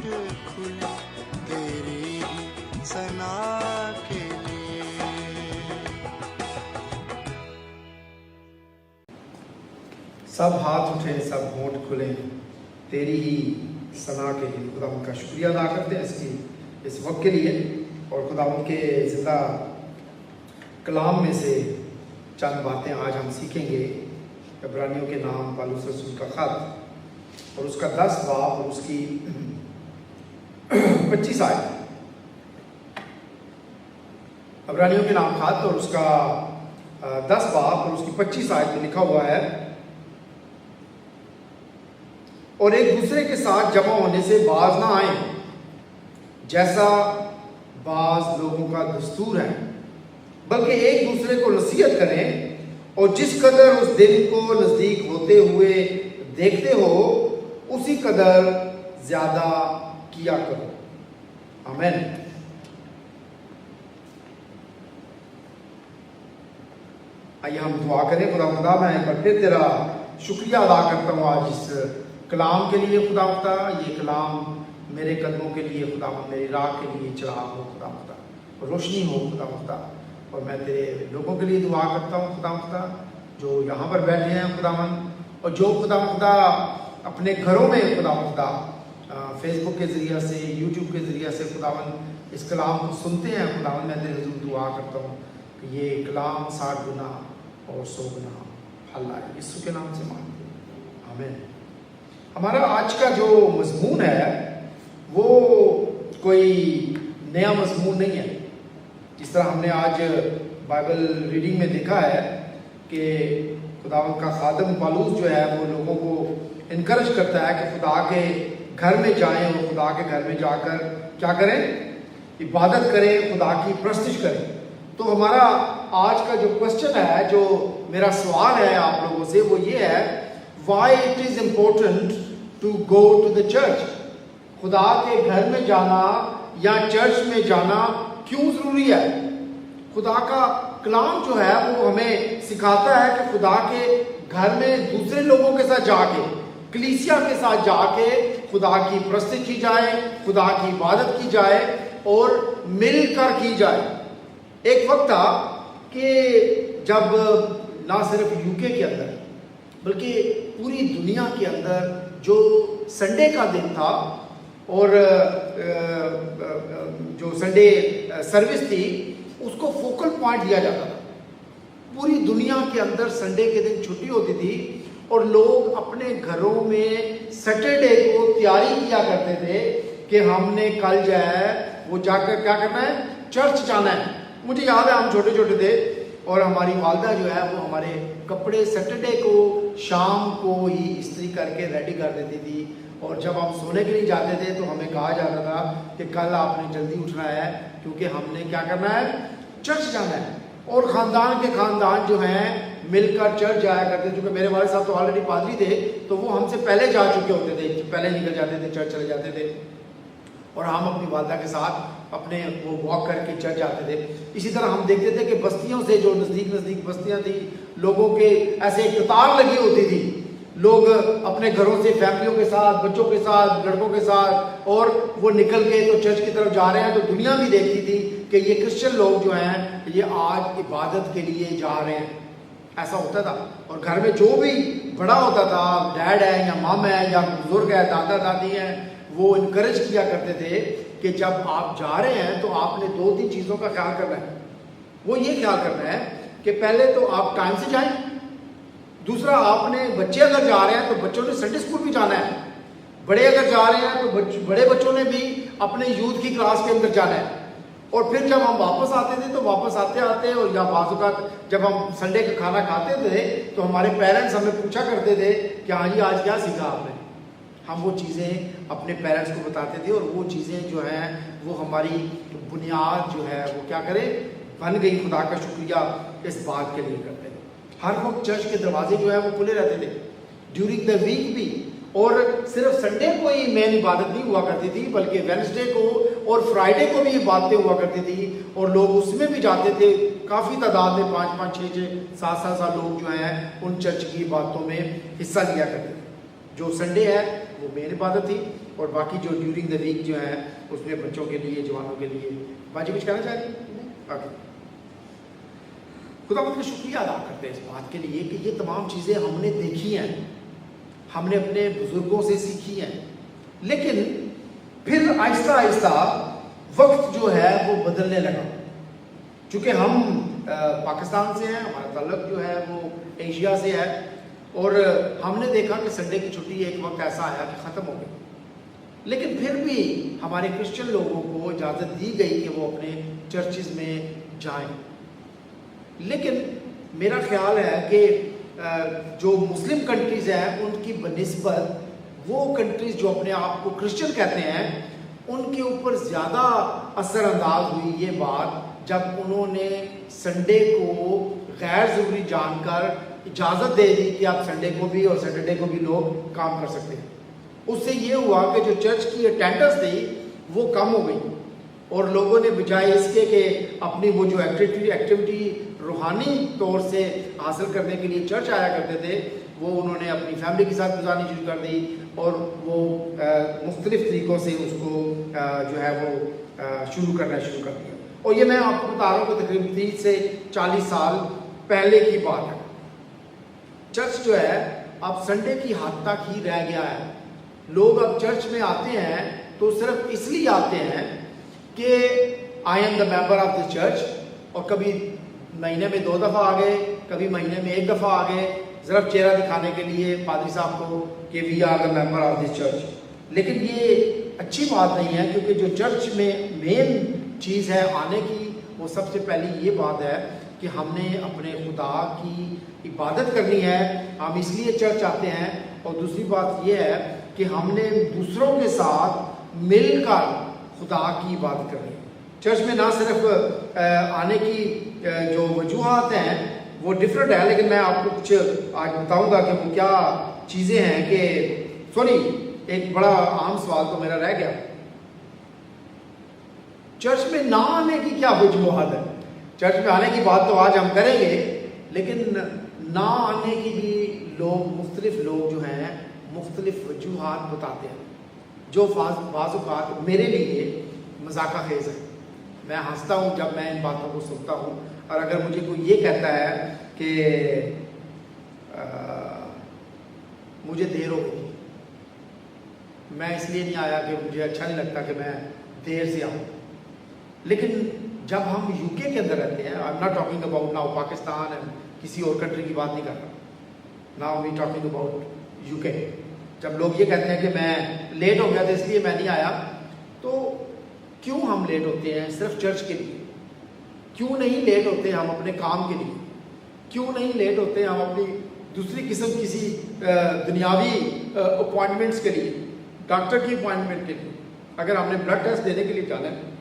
खुले तेरी ही सना के लिए। सब हाथ उठे, सब होंठ खुले तेरी ही सना के लिए। खुदा उनका शुक्रिया अदा करते हैं इस वक्त के लिए। और खुदा उनके ज़िंदा कलाम में से चंद बातें आज हम सीखेंगे। इब्रानियों के नाम पौलुस रसूल का ख़त और उसका 10 बाब और उसकी 25 आयत। इब्रानियों के नाम ख़त और उसका 10 बाब और उसकी 25 आयत में लिखा हुआ है, और एक दूसरे के साथ जमा होने से बाज ना आए, जैसा बाज लोगों का दस्तूर है, बल्कि एक दूसरे को नसीहत करें। और जिस कदर उस दिन को नज़दीक होते हुए देखते हो, उसी कदर ज़्यादा किया करो। आमीन। आइए हम दुआ करें। खुदा मैं एक बार फिर तेरा शुक्रिया अदा करता हूँ आज इस कलाम के लिए। खुदा ये कलाम मेरे कदमों के लिए, खुदा मेरी राह के लिए चिराग हो, खुदा रोशनी हो, खुदा। और मैं तेरे लोगों के लिए दुआ करता हूँ खुदा जो यहाँ पर बैठे हैं खुदावन, और जो खुदा अपने घरों में खुदा फेसबुक के ज़रिए से, यूट्यूब के ज़रिए से खुदावन इस कलाम को सुनते हैं खुदावन। मैं तेरे हुज़ूर दुआ करता हूँ कि ये कलाम 60 गुना और 100 गुना फल आए, यीशु के नाम से मांगते हैं, आमीन। हमारा आज का जो मज़मून है वो कोई नया मज़मून नहीं है। जिस तरह हमने आज बाइबल रीडिंग में देखा है कि खुदा का खादम पौलुस जो है वो लोगों को इनकरेज करता है कि खुदा के घर में जाएं और खुदा के घर में जाकर क्या करें? इबादत करें, खुदा की प्रस्तुति करें। तो हमारा आज का जो क्वेश्चन है, जो मेरा सवाल है आप लोगों से, वो ये है, why it is important to go to the church? खुदा के घर में जाना या चर्च में जाना क्यों जरूरी है? खुदा का कलाम जो है वो हमें सिखाता है कि खुदा के घर में दूसरे लोगों के साथ जाके, कलीसिया के साथ जाके खुदा की प्रस्तुति की जाए, खुदा की इबादत की जाए और मिलकर की जाए। एक वक्त था कि जब ना सिर्फ यूके के अंदर बल्कि पूरी दुनिया के अंदर जो संडे का दिन था और जो संडे सर्विस थी उसको फोकल पॉइंट दिया जाता था। पूरी दुनिया के अंदर संडे के दिन छुट्टी होती थी और लोग अपने घरों में सैटरडे को तैयारी किया करते थे कि हमने कल जो है वो जाकर क्या करना है? चर्च जाना है। मुझे याद है हम छोटे छोटे थे और हमारी वालदा जो है वो हमारे कपड़े सैटरडे को शाम को ही इस्त्री करके रेडी कर देती थी और जब हम सोने के लिए जाते थे तो हमें कहा जाता था कि कल आपने जल्दी उठना है क्योंकि हमने क्या करना है? चर्च जाना है। और ख़ानदान के ख़ानदान जो हैं मिलकर चर्च जाया करते, क्योंकि मेरे वाले साहब तो ऑलरेडी पादरी थे तो वो हमसे पहले जा चुके होते थे, पहले निकल जाते थे, चर्च चले जाते थे और हम अपनी वालदा के साथ अपने वो वॉक करके चर्च जाते थे। इसी तरह हम देखते थे कि बस्तियों से जो नज़दीक बस्तियां थी, लोगों के ऐसे एक कतार लगी होती थी, लोग अपने घरों से फैमिलियों के साथ, बच्चों के साथ, लड़कों के साथ, और वो निकल के तो चर्च की तरफ जा रहे हैं। तो दुनिया भी देखती थी कि ये क्रिश्चियन लोग जो हैं ये आज इबादत के लिए जा रहे हैं, ऐसा होता था। और घर में जो भी बड़ा होता था, डैड है या मम है या बुजुर्ग है, दादा दादी हैं, वो इनकरेज किया करते थे कि जब आप जा रहे हैं तो आपने 2-3 चीज़ों का ख्याल करना है। वो ये ख्याल करना है कि पहले तो आप टाइम से जाएं, दूसरा आपने बच्चे अगर जा रहे हैं तो बच्चों ने संडे स्कूल भी जाना है, बड़े अगर जा रहे हैं तो बड़े बच्चों ने भी अपने यूथ की क्लास के अंदर जाना है। और फिर जब हम वापस आते थे तो वापस आते आते और या बाज़ जब हम संडे का खाना खाते थे तो हमारे पेरेंट्स हमें पूछा करते थे कि हाँ जी आज क्या सीखा आपने। हम वो चीज़ें अपने पेरेंट्स को बताते थे और वो चीज़ें जो हैं वो हमारी बुनियाद जो है वो क्या करे बन गई। खुदा का शुक्रिया इस बात के लिए करते थे। हर वक्त चर्च के दरवाजे जो है वो खुले रहते थे ड्यूरिंग द वीक भी, और सिर्फ संडे को ही मेन इबादत नहीं हुआ करती थी बल्कि वेडनेसडे को और फ्राइडे को भी इबादतें हुआ करती थी और लोग उसमें भी जाते थे। काफ़ी तादाद में 5-5, 6-6, 7-7 लोग जो हैं उन चर्च की इबादतों में हिस्सा लिया करते थे। जो संडे है वो मेन इबादत थी और बाकी जो ड्यूरिंग द वीक जो है उसमें बच्चों के लिए, जवानों के लिए। बाजी कुछ कहना चाहिए? ओके, खुदा का शुक्रिया अदा करते हैं इस बात के लिए कि ये तमाम चीज़ें हमने देखी हैं, हमने अपने बुजुर्गों से सीखी हैं, लेकिन फिर आहिस्ता आहिस्ता वक्त जो है वो बदलने लगा। चूँकि हम पाकिस्तान से हैं, हमारा ताल्लुक जो है वो एशिया से है और हमने देखा कि संडे की छुट्टी एक वक्त ऐसा आया कि ख़त्म हो गई, लेकिन फिर भी हमारे क्रिश्चियन लोगों को इजाज़त दी गई कि वो अपने चर्चिज़ में जाएं। लेकिन मेरा ख्याल है कि जो मुस्लिम कंट्रीज़ हैं उनकी बनिस्बत वो कंट्रीज़ जो अपने आप को क्रिश्चियन कहते हैं उनके ऊपर ज़्यादा असरअंदाज हुई ये बात जब उन्होंने संडे को गैर ज़रूरी जानकर इजाज़त दे दी कि आप संडे को भी और सैटरडे को भी लोग काम कर सकते हैं। उससे ये हुआ कि जो चर्च की अटेंडेंस थी वो कम हो गई और लोगों ने बजाय इसके कि अपनी वो जो एक्टिविटी रूहानी तौर से हासिल करने के लिए चर्च आया करते थे, वो उन्होंने अपनी फैमिली के साथ गुजारनी शुरू कर दी और वो मुख्तलिफ तरीक़ों से उसको जो है वो शुरू करना शुरू कर दिया। और ये मैं आपको बता रहा हूँ कि तकरीबन 30 से 40 साल पहले की बात है। चर्च जो है अब संडे की हद तक ही रह गया है। लोग अब चर्च में आते हैं तो सिर्फ इसलिए आते हैं कि I am the member of the church, और कभी महीने में 2 दफ़ा आ गए, कभी महीने में 1 दफ़ा आ गए, सिर्फ चेहरा दिखाने के लिए पादरी साहब को कि we are the member of this church. लेकिन ये अच्छी बात नहीं है क्योंकि जो चर्च में मेन चीज़ है आने की, वो सबसे पहली ये बात है कि हमने अपने खुदा की इबादत करनी है, हम इसलिए चर्च आते हैं। और दूसरी बात ये है कि हमने दूसरों के साथ मिलकर खुदा की इबादत करनी है। चर्च में ना सिर्फ आने की जो वजूहात हैं वो डिफरेंट है, लेकिन मैं आपको कुछ आज बताऊंगा कि वो क्या चीज़ें हैं। कि सॉरी, एक बड़ा आम सवाल तो मेरा रह गया, चर्च में ना आने की क्या वजूहात है? चर्च में आने की बात तो आज हम करेंगे, लेकिन ना आने की भी मुख्तलिफ लोग जो हैं मुख्तलिफ वजूहात बताते हैं, जो बाज़ मेरे लिए मजाका खेज़ है। मैं हंसता हूँ जब मैं इन बातों को सुनता हूँ। और अगर मुझे कोई ये कहता है कि मुझे देर हो गई, मैं इसलिए नहीं आया कि मुझे अच्छा नहीं लगता कि मैं देर से आऊँ। लेकिन जब हम यूके के अंदर रहते हैं, I am not talking about now Pakistan and किसी और कंट्री की बात नहीं कर रहा, now we talking about UK. जब लोग ये कहते हैं कि मैं लेट हो गया था इसलिए मैं नहीं आया, तो क्यों हम लेट होते हैं? सिर्फ चर्च के लिए? क्यों नहीं लेट होते हम अपने काम के लिए? क्यों नहीं लेट होते हम अपनी दूसरी किस्म किसी दुनियावी अपॉइंटमेंट्स के लिए, डॉक्टर की अपॉइंटमेंट के लिए? अगर हमने ब्लड टेस्ट देने के लिए जाना है,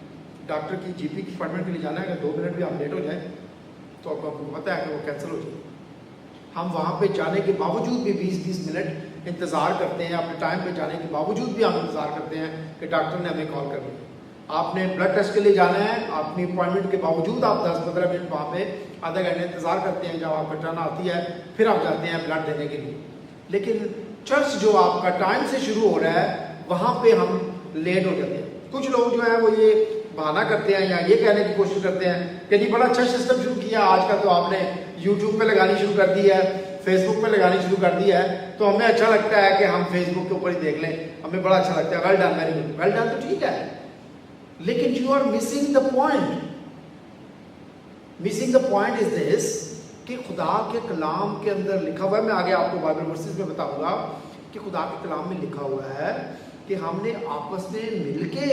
डॉक्टर की जीपी की अपॉइंटमेंट के लिए जाना है, अगर 2 मिनट भी हम लेट हो जाए तो आपको पता है कि वो कैंसिल हो जाए। हम वहाँ पे जाने के बावजूद भी 20-20 मिनट इंतज़ार करते हैं, अपने टाइम पे जाने के बावजूद भी हम इंतज़ार करते हैं कि डॉक्टर ने हमें कॉल कर लिया। आपने ब्लड टेस्ट के लिए जाना है, अपनी अपॉइंटमेंट के बावजूद आप 10-15 मिनट वहाँ पे आधा घंटे इंतज़ार करते हैं, जब आपका टर्न आती है फिर आप जाते हैं ब्लड देने के लिए। लेकिन चर्च जो आपका टाइम से शुरू हो रहा है, वहाँ पे हम लेट हो जाते हैं। कुछ लोग जो है वो ये बहाना करते हैं या ये कहने की कोशिश करते हैं कि नहीं बड़ा अच्छा सिस्टम शुरू किया आजकल, तो आपने यूट्यूब पे लगानी शुरू कर दी है, फेसबुक पे लगानी शुरू कर दी है, तो हमें अच्छा लगता है कि हम फेसबुक के ऊपर ही देख लें, हमें बड़ा अच्छा लगता है। Well done, very good, well done, तो ठीक है, लेकिन you are missing the point. Missing the point is this कि खुदा के कलाम के अंदर लिखा हुआ है, मैं आगे आपको बाइबल वर्सेस में बताऊंगा कि खुदा के कलाम में लिखा हुआ है कि हमने आपस में मिलके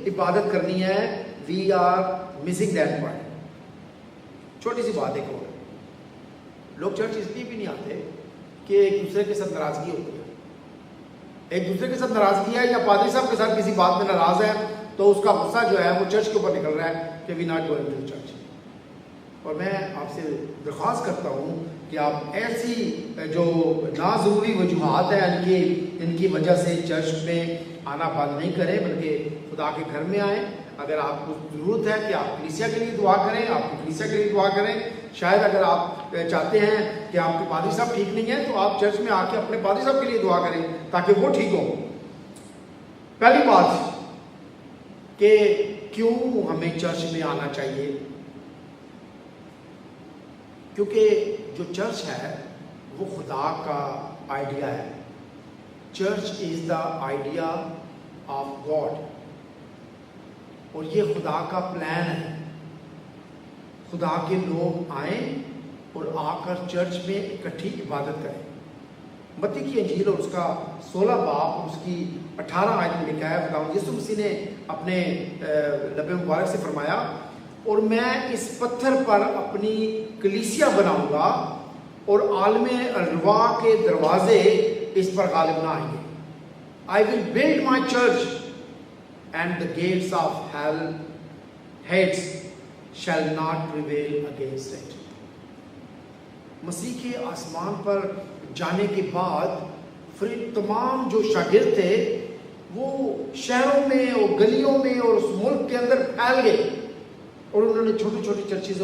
इबादत करनी है। We are missing that point. छोटी सी बात एक और, लोग चर्च इसलिए भी नहीं आते कि एक दूसरे के साथ नाराजगी होती है। एक दूसरे के साथ नाराजगी है या पादरी साहब के साथ किसी बात में नाराज है, तो उसका गुस्सा जो है वो चर्च के ऊपर निकल रहा है कि we not going to church. और मैं आपसे दरख्वास्त करता हूँ कि आप ऐसी जो नाज़रूरी वजूहात हैं इनकी वजह से चर्च में आना बंद नहीं करें, बल्कि खुदा के घर में आएँ। अगर आपको ज़रूरत है कि आप कलीसिया के लिए दुआ करें, आप कलीसिया के लिए दुआ करें। शायद अगर आप चाहते हैं कि आपके पादरी साहब ठीक नहीं है, तो आप चर्च में आके अपने पादरी साहब के लिए दुआ करें ताकि वो ठीक हो। पहली बात कि क्यों हमें चर्च में आना चाहिए, क्योंकि जो चर्च है वो खुदा का आइडिया है। Church is the idea of God, और ये खुदा का प्लान है। खुदा के लोग आए और आकर चर्च में इकट्ठी इबादत करें। मत्ती की इंजील और उसका 16 बाब उसकी 18 आयत में लिखा है, खुदा यीशु मसीह ने अपने लबे मुबारक से फरमाया, और मैं इस पत्थर पर अपनी कलीसिया बनाऊंगा और आलमे अरवा के दरवाजे इस पर गालिब ना आएंगे। I will build my church and the gates of hell hades shall not prevail against it. मसीह के आसमान पर जाने के बाद फिर तमाम जो शागिर्द थे वो शहरों में और गलियों में और उस मुल्क के अंदर फैल गए, और उन्होंने छोटी छोटी चर्चेज,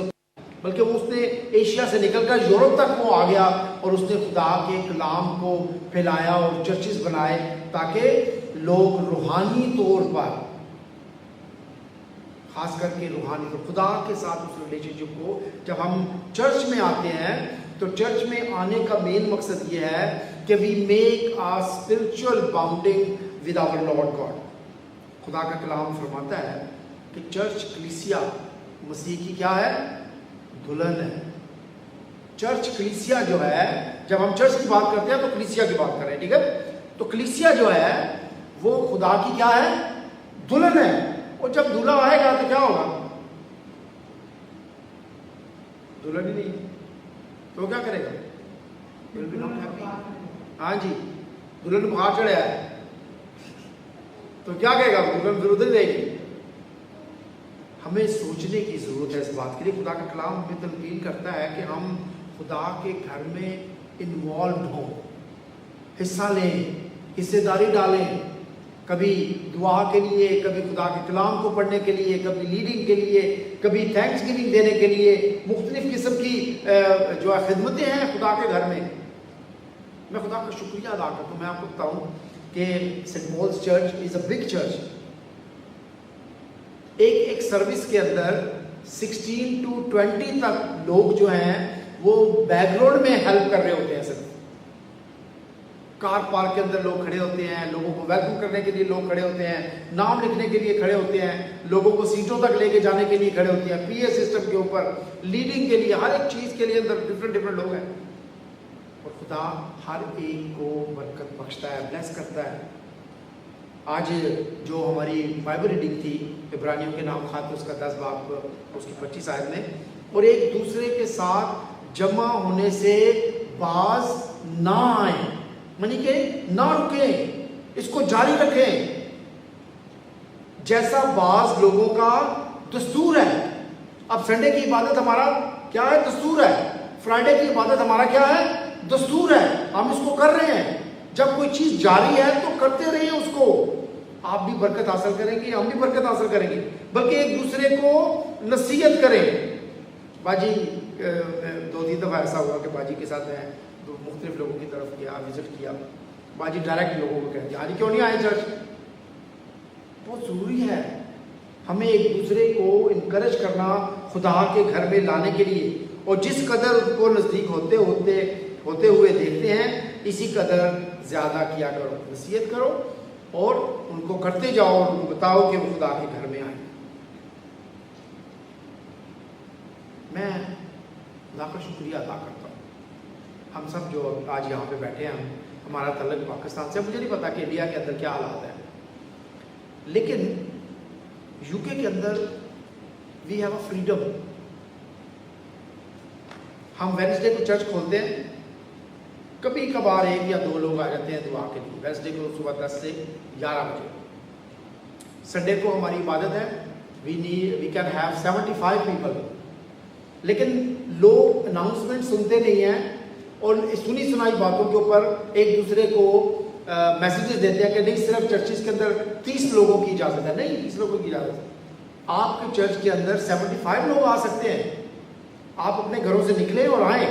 बल्कि वो उसने एशिया से निकलकर यूरोप तक वो आ गया और उसने खुदा के कलाम को फैलाया और चर्चेज बनाए ताकि लोग रूहानी तौर पर, खास करके रूहानी तो खुदा के साथ उस रिलेशनशिप को, जब हम चर्च में आते हैं तो चर्च में आने का मेन मकसद ये है कि we make a spiritual bonding with our lord God. खुदा का कलाम फरमाता है कि चर्च कलीसिया मसीह की क्या है? दुल्हन है। चर्च कलीसिया जो है, जब हम चर्च की बात करते हैं तो कलीसिया की बात करें, ठीक है? तो कलीसिया जो है वो खुदा की क्या है? दुल्हन है। और जब दूल्हा आएगा तो क्या होगा? दुल्हन ही नहीं तो क्या करेगा? हाँ जी, दुल्हन बुखार चढ़ा है तो क्या कहेगा, विरोध नहीं रहेगी। हमें सोचने की जरूरत है इस बात के लिए। खुदा का कलाम हमें तलकीन करता है कि हम खुदा के घर में इन्वॉल्व हों, हिस्सा लें, हिस्सेदारी डालें, कभी दुआ के लिए, कभी खुदा के कलाम को पढ़ने के लिए, कभी लीडिंग के लिए, कभी थैंक्स गिविंग देने के लिए, मुख्तलिफ किस्म की जो खिदमतें हैं खुदा के घर में। मैं खुदा का शुक्रिया अदा करता हूँ। मैं आपको बताऊँ कि Saint Paul's Church is a big church. एक सर्विस के अंदर 16 to 20 तक लोग जो हैं वो बैकग्राउंड में हेल्प कर रहे होते हैं। सिर्फ कार पार्क के अंदर लोग खड़े होते हैं, लोगों को वेलकम करने के लिए लोग खड़े होते हैं, नाम लिखने के लिए खड़े होते हैं, लोगों को सीटों तक लेके जाने के लिए खड़े होते हैं, पीए सिस्टम के ऊपर, लीडिंग के लिए, हर एक चीज़ के लिए अंदर डिफरेंट लोग हैं। और खुदा हर एक को बरकत बख्शता है, ब्लेस करता है। आज जो हमारी बाइबल रीडिंग थी इब्रानियों के नाम खाते उसका 10 बाब उसकी 25 आयत में, और एक दूसरे के साथ जमा होने से बाज ना आए, मानी के ना रुके, इसको जारी रखें जैसा बाज लोगों का दस्तूर है। अब संडे की इबादत हमारा क्या है? दस्तूर है। फ्राइडे की इबादत हमारा क्या है? दस्तूर है। हम इसको कर रहे हैं। जब कोई चीज जारी है तो करते रहिए उसको। आप भी बरकत हासिल करेंगे, हम भी बरकत हासिल करेंगे, बल्कि एक दूसरे को नसीहत करें। बाजी 2-3 दफ़ा ऐसा हुआ कि बाजी के साथ मैं तो मुख्तलिफ लोगों की तरफ गया, विजिट किया। बाजी डायरेक्ट लोगों को कहती है, आज क्यों नहीं आए चर्च? बहुत ज़रूरी है हमें एक दूसरे को इनकरेज करना खुदा के घर में लाने के लिए, और जिस कदर उनको नज़दीक होते हुए देखते हैं, इसी कदर ज़्यादा किया करो, नसीहत करो और उनको करते जाओ और उनको बताओ कि वो खुदा के घर में आए। मैं खुदा का शुक्रिया अदा करता हूँ। हम सब जो आज यहाँ पे बैठे हैं, हमारा तल्लुक पाकिस्तान से, मुझे नहीं पता कि इंडिया के अंदर क्या हालात है, लेकिन यूके के अंदर वी हैव अ फ्रीडम। हम वेडनेसडे को चर्च खोलते हैं, कभी कभार 1 या 2 लोग आ जाते हैं दुआ के लिए। वेडनेसडे को सुबह 10 से 11 बजे। संडे को हमारी इबादत है, वी कैन हैव 75 पीपल। लेकिन लोग अनाउंसमेंट सुनते नहीं हैं और सुनी सुनाई बातों के ऊपर एक दूसरे को मैसेजेस देते हैं कि नहीं, सिर्फ चर्चिस के अंदर 30 लोगों की इजाज़त है। नहीं, 30 लोगों की इजाज़त है। आपके चर्च के अंदर 75 लोग आ सकते हैं। आप अपने घरों से निकलें और आएँ।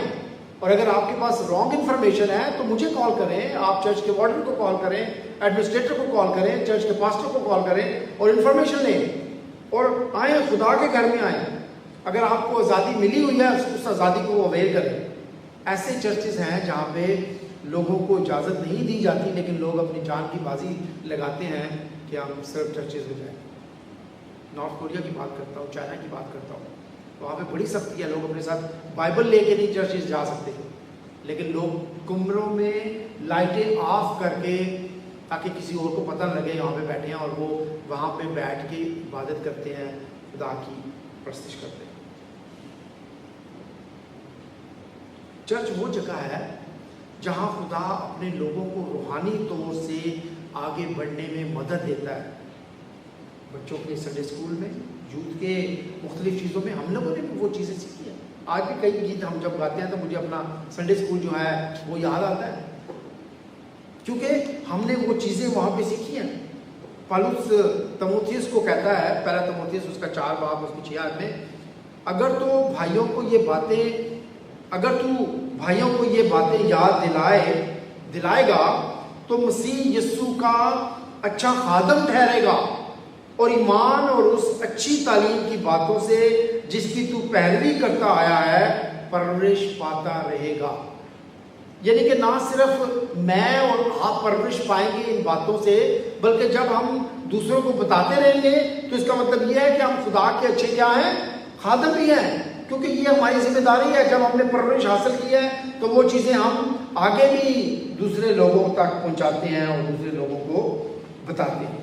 और अगर आपके पास रॉन्ग इन्फॉर्मेशन है तो मुझे कॉल करें, आप चर्च के वार्डन को कॉल करें, एडमिनिस्ट्रेटर को कॉल करें, चर्च के पास्टर को कॉल करें और इन्फॉर्मेशन लें और आए, खुदा के घर में आए। अगर आपको आज़ादी मिली हुई है उस आज़ादी को अवेल करें। ऐसे चर्चेस हैं जहाँ पे लोगों को इजाज़त नहीं दी जाती, लेकिन लोग अपनी जान की बाजी लगाते हैं कि हम सिर्फ चर्चेस में जाएँ। नॉर्थ कोरिया की बात करता हूँ, चाइना की बात करता हूँ, वहाँ पे बड़ी सख्ती है। लोग अपने साथ बाइबल लेके नहीं चर्चेस जा सकते, लेकिन लोग कमरों में लाइटें ऑफ करके, ताकि किसी और को पता न लगे यहाँ पे बैठे हैं, और वो वहाँ पे बैठ के इबादत करते हैं, खुदा की परस्तिश करते हैं। चर्च वो जगह है जहाँ खुदा अपने लोगों को रूहानी तौर से आगे बढ़ने में मदद देता है। बच्चों के संडे स्कूल में, यूथ के मुख्तलिफ चीज़ों में हम लोगों ने भी वो चीज़ें सीखी हैं। आज भी कई गीत हम जब गाते हैं तो मुझे अपना संडे स्कूल जो है वो याद आता है, क्योंकि हमने वो चीज़ें वहाँ पे सीखी हैं। पौलुस तीमुथियुस को कहता है, पहला तीमुथियुस उसका 4 बाब उसकी 6 आयत में, अगर तू भाइयों को ये बातें याद दिलाएगा तो मसीह यीशु का अच्छा खादम ठहरेगा और ईमान और उस अच्छी तालीम की बातों से जिसकी तू पैरवी करता आया है परवरिश पाता रहेगा। यानी कि ना सिर्फ मैं और आप परवरिश पाएंगे इन बातों से, बल्कि जब हम दूसरों को बताते रहेंगे तो इसका मतलब यह है कि हम खुदा के अच्छे क्या हैं, खादम भी हैं, क्योंकि ये हमारी जिम्मेदारी है। जब हमने परवरिश हासिल की है तो वो चीज़ें हम आगे भी दूसरे लोगों तक पहुंचाते हैं और दूसरे लोगों को बताते हैं।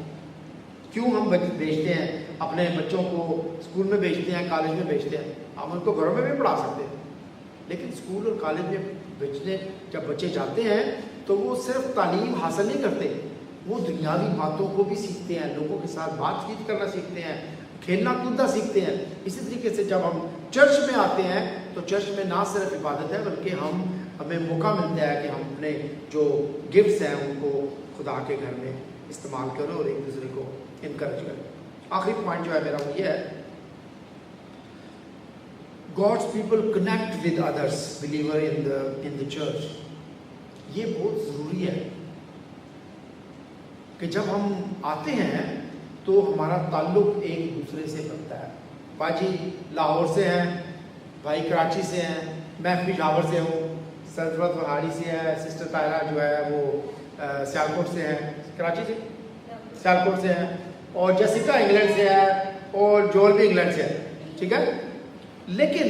क्यों हम भेजते हैं अपने बच्चों को, स्कूल में भेजते हैं, कॉलेज में भेजते हैं, हम उनको घरों में भी पढ़ा सकते हैं, लेकिन स्कूल और कॉलेज में भेजने जब बच्चे जाते हैं तो वो सिर्फ तालीम हासिल नहीं करते, वो दुनियावी बातों को भी सीखते हैं, लोगों के साथ बातचीत करना सीखते हैं, खेलना कूदना सीखते हैं। इसी तरीके से जब हम चर्च में आते हैं तो चर्च में ना सिर्फ इबादत है बल्कि हमें मौका मिलता है कि हम अपने जो गिफ्ट्स हैं उनको खुदा के घर में इस्तेमाल करें और एक दूसरे को इनकरेज करें। आखिरी पॉइंट जो है मेरा वो ये है, God's people connect with others believer in the church। ये बहुत ज़रूरी है कि जब हम आते हैं तो हमारा ताल्लुक एक दूसरे से बनता है। बाजी लाहौर से हैं, भाई कराची से हैं, मैं पिशावर से हूँ, सरफरत वहाड़ी से है, सिस्टर तायरा जो है वो सियालकोट से है, कराची से सियालकोट से है, और जेसिका इंग्लैंड से है और जोल भी इंग्लैंड से है, ठीक है। लेकिन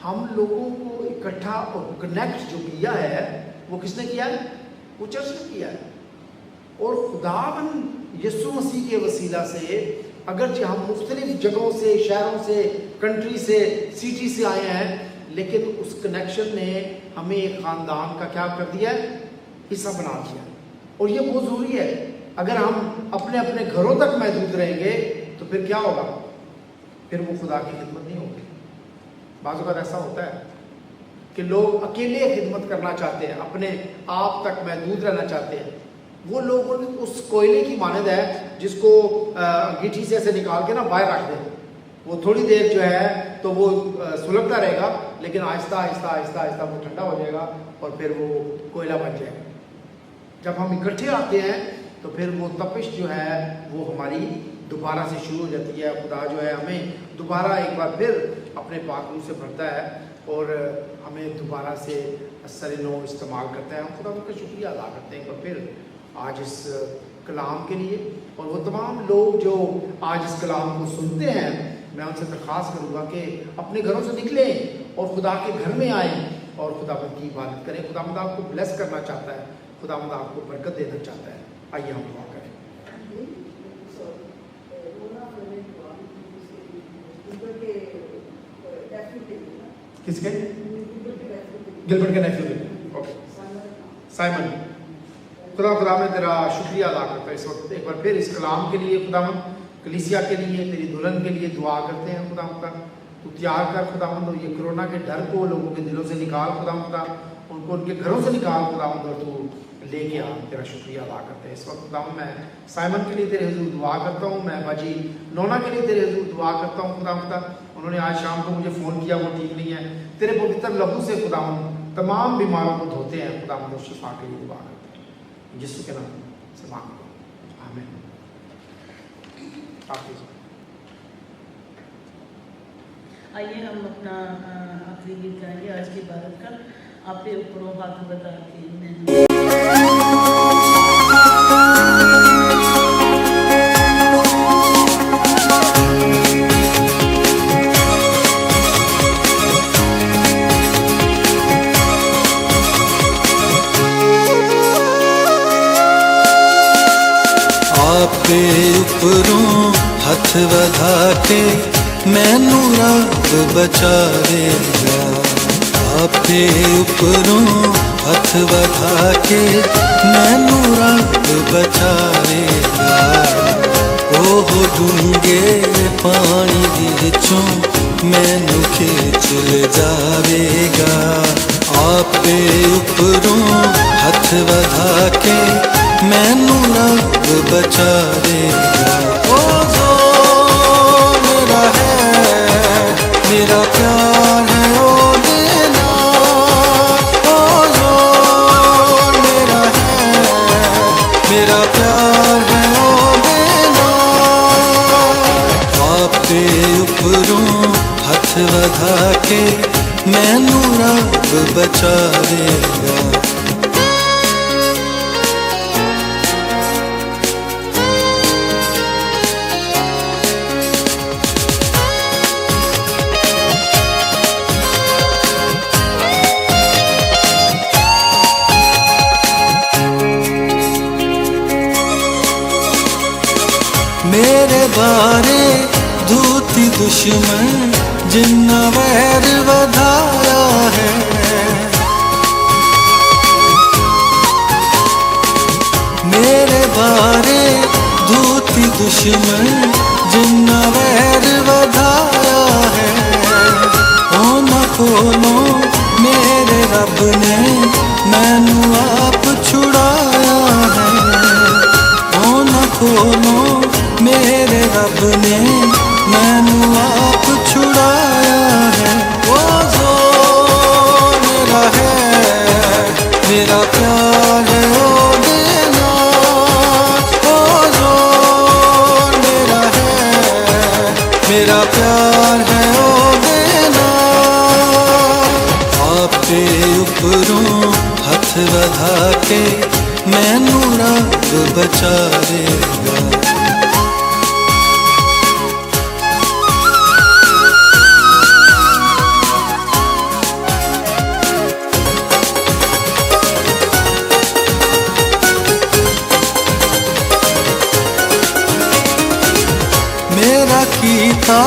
हम लोगों को इकट्ठा और कनेक्ट जो किया है वो किसने किया है? वो चर्च ने किया है। और खुदावन यीशु मसीह के वसीला से अगरचे हम मुख्तलिफ जगहों से, शहरों से, कंट्री से, सिटी से आए हैं, लेकिन उस कनेक्शन ने हमें एक ख़ानदान का क्या कर दिया है? हिस्सा बना दिया। और ये बहुत ज़रूरी है। अगर हम अपने अपने घरों तक महदूद रहेंगे तो फिर क्या होगा? फिर वो खुदा की खिदमत नहीं होगी। बाज़ औक़ात ऐसा होता है कि लोग अकेले खिदमत करना चाहते हैं, अपने आप तक महदूद रहना चाहते हैं। वो लोग उस कोयले की मानद है जिसको अंगीठी से ऐसे निकाल के ना बाहर रख दें। वो थोड़ी देर जो है तो वो सुलगता रहेगा, लेकिन आहिस्ता आहिस्ता आहिस्ता आहिस्ता वो ठंडा हो जाएगा और फिर वो कोयला बन जाएगा। जब हम इकट्ठे आते हैं तो फिर वो तपिश जो है वो हमारी दोबारा से शुरू हो जाती है। खुदा जो है हमें दोबारा एक बार फिर अपने पाक रूह से भरता है और हमें दोबारा से असर नो इस्तेमाल करता है। हम खुदा का शुक्रिया अदा करते हैं एक बार फिर आज इस कलाम के लिए। और वो तमाम लोग जो आज इस कलाम को सुनते हैं, मैं उनसे दरख्वास्त करूँगा कि अपने घरों से निकलें और खुदा के घर में आएँ और खुदावंद की इबादत करें। खुदावंद आपको ब्लेस करना चाहता है, खुदावंद आपको बरकत देना चाहता है। आइए हम दुआ करें। किसके? गिलबर्ट के नेफ्यू के। Okay, Simon. खुदा मैं तेरा शुक्रिया अदा करता है इस वक्त एक बार फिर इस कलाम के लिए। खुदा कलीसिया के लिए, तेरी दुल्हन के लिए दुआ करते हैं। खुदा तू तैयार कर खुदावंद, और ये कोरोना के डर को लोगों के दिलों से निकाल खुदावंद, उनको उनके घरों से निकाल खुदावंद, और तू लेके आ। तेरा शुक्रिया अदा करते हैं इस वक्त खुदावंद। मैं साइमन के लिए तेरे हुजूर दुआ करता हूँ, मैं बाजी नोना के लिए तेरे हुजूर दुआ करता हूँ खुदावंद। उन्होंने आज शाम को मुझे फ़ोन किया, वो ठीक नहीं है। तेरे पवित्र लहू से खुदावंद तमाम बीमारों को धोते हैं खुदावंद, और शिफा के लिए दुआ करते हैं यीशु के नाम से मांगता हूँ, आमीन। आइए हम अपना आखिरी गीत गाएंगे आज की इबादत का। आप पे ऊपरों हाथ बता के आपे उपरों हथ वधा के मैनू रब बचावेगा। आपे उपरों हथ वधा के मैनू रब बचावेगा। ओह डूंगे पानी विचों मैनू खींच ले जावेगा। आपे उपरों हथ वधा के मैनू रब बचावेगा। ओ जो मेरा है, मेरा प्यार है ओ देना। ओ जो मेरा है, मेरा प्यार है ओ देना। आपे उपरों हथ वधा के मैनू रब बचावेगा। मेरे बारे धूती दुश्मन जिन्ना वैर वधाया है। मेरे बारे दूती दुश्मन जिन्ना वैर वधाया है। ओ न खोलो मेरे रब ने मैनू आप छुड़ाया है। ओ न खोलो मेरे रब ने मैनू आप छुड़ाया है। ओ जो मेरा है मेरा प्यार है ओ देना। ओ जो मेरा है मेरा प्यार है ओ देना। आपे उपरों हथ वधा के मैनू रब बचावेगा। मेरा कीता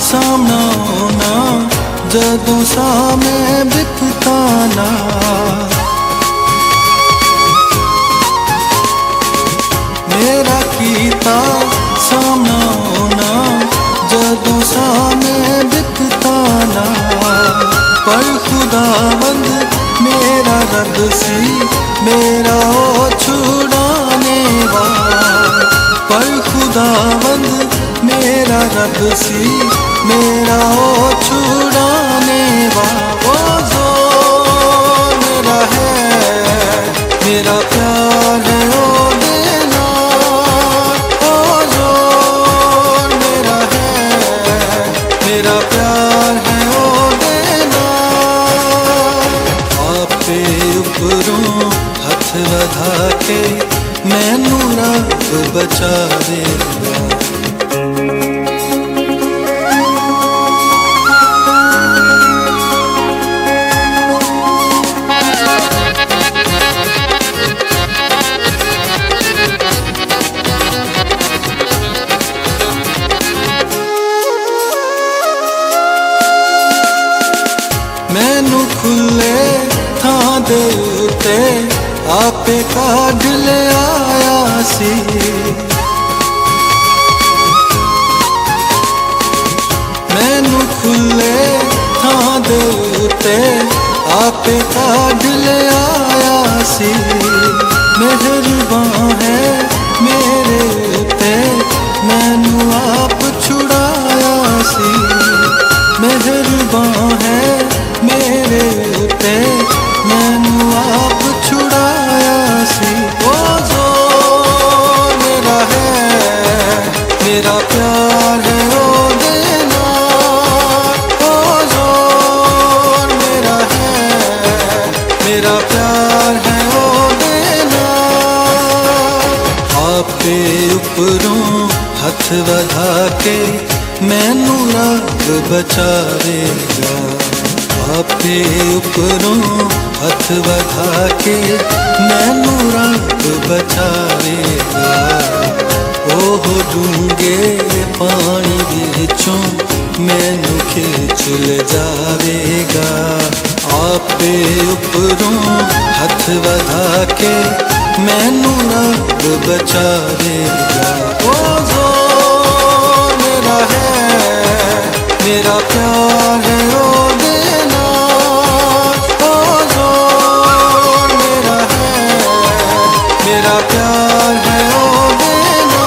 सामना होना जदों सामे बिपताना। मेरा कीता सामना होना जदों सामे बिपताना। पर खुदावंद मेरा रब सी मेरा ओ छुड़ाने वाला। पर खुदावंद मेरा रब सी मेरा ओ छुड़ाने वाला। ओ जो मेरा है मेरा प्यार है ओ देना। ओ जो मेरा है मेरा प्यार है ओ देना। आपे उपरों हथ वधा के मैनू रब बचावेगा। मैनू खुले थां दे उत्ते आपे काढ़ ले आया सी। मैनू खुले थां दे उत्ते आपे काढ़ ले आया सी। मेहरबान है मेरे उत्ते मैनू आप छुड़ाया सी। मेहरबान है मेरे उत्ते मैनू आप छुड़ाया सी। ओ जो मेरा है मेरा प्यार है ओ देना। ओ जो मेरा है मेरा प्यार है ओ देना। आपे उपरों हथ वधा के मैनू रब बचावेगा। आपे उपरों हथ वधा के मैनू रब बचावेगा। ओह डूंगे पानी विचों मैनू खिंच ले जावेगा। आपे उपरों हथ वधा के मैनू रब बचावेगा। ओ जो मेरा है मेरा प्यार है ओ देना। ओ जो मेरा है मेरा प्यार है ओ देना।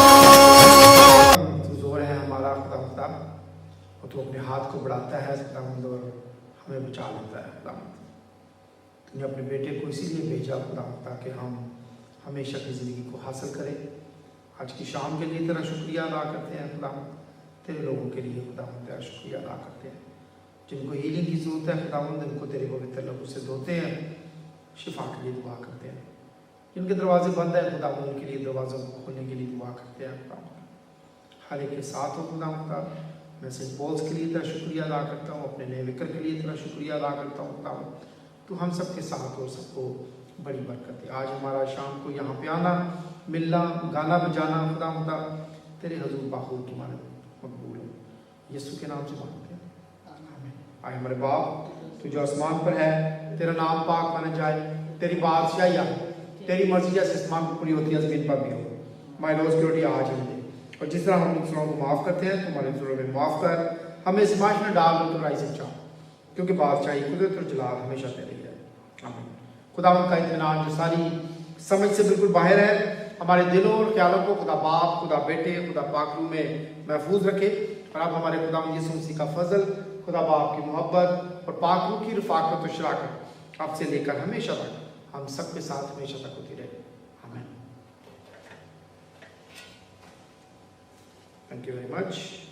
तो जोर है हमारा खुदा और तू अपने हाथ को बढ़ाता है खुदावंद और हमें बचा लेता है खुदावंद। तूने अपने बेटे को इसीलिए भेजा खुदावंद ताकि हम हमेशा की ज़िंदगी को हासिल करें। आज की शाम के लिए तेरा शुक्रिया अदा करते हैं खुदावंद। तेरे लोगों के लिए खुदावंद तेरा शुक्रिया अदा करते हैं जिनको हीलिंग की ज़रूरत है खुदावंद उनको तेरे पवित्र लहू से धोते हैं। शिफा के लिए दुआ करते हैं। जिनके दरवाजे बंद है खुदावंद उनके लिए दरवाज़ों को खोलने के लिए दुआ करते हैं खुदावंद। हर एक के साथ हो खुदावंद। मैं सेंट पॉल्स के लिए तेरा शुक्रिया अदा करता हूँ। अपने नए विकर के लिए तेरा शुक्रिया अदा करता हूँ खुदावंद। तू हम सब के साथ हो सबको बड़ी बरकत है। आज हमारा शाम को यहाँ पे आना मिलना गाना बजाना खुदावंद तेरे हजूर बाखूर तुम्हारे मकबूल हो। यीशु के नाम से मांगते हैं आमीन। आए हमारे बाप तू जो आसमान पर है तेरा नाम पाक माना जाए। तेरी बादशाही आए तेरी मर्जी जैसे इस्तेमाल में पूरी होती है ज़मीन पर भी हो। माय लॉर्ड सिक्योरिटी आज हमें, और जिस तरह हम दूसरों को माफ़ करते हैं तो हमारे दूसरों में माफ़ कर, हमें इस माश में डाल कर राई से बचा, क्योंकि बादशाही कुदरत और जलाल हमेशा तेरी है। आमीन। खुदा उनका इत्मीनान जो सारी समझ से बिल्कुल बाहर है, हमारे दिलों और ख्यालों को खुदा बाप, खुदा बेटे, खुदा पाक रूह में महफूज रखे। और अब हमारे खुदा यीशु मसीह का फजल, खुदा बाप की मोहब्बत और पाक रूह की रफ़ाकत और शराकत आपसे लेकर हमेशा तक हम सब के साथ हमेशा तक होती रहे। आमीन। Thank you very much.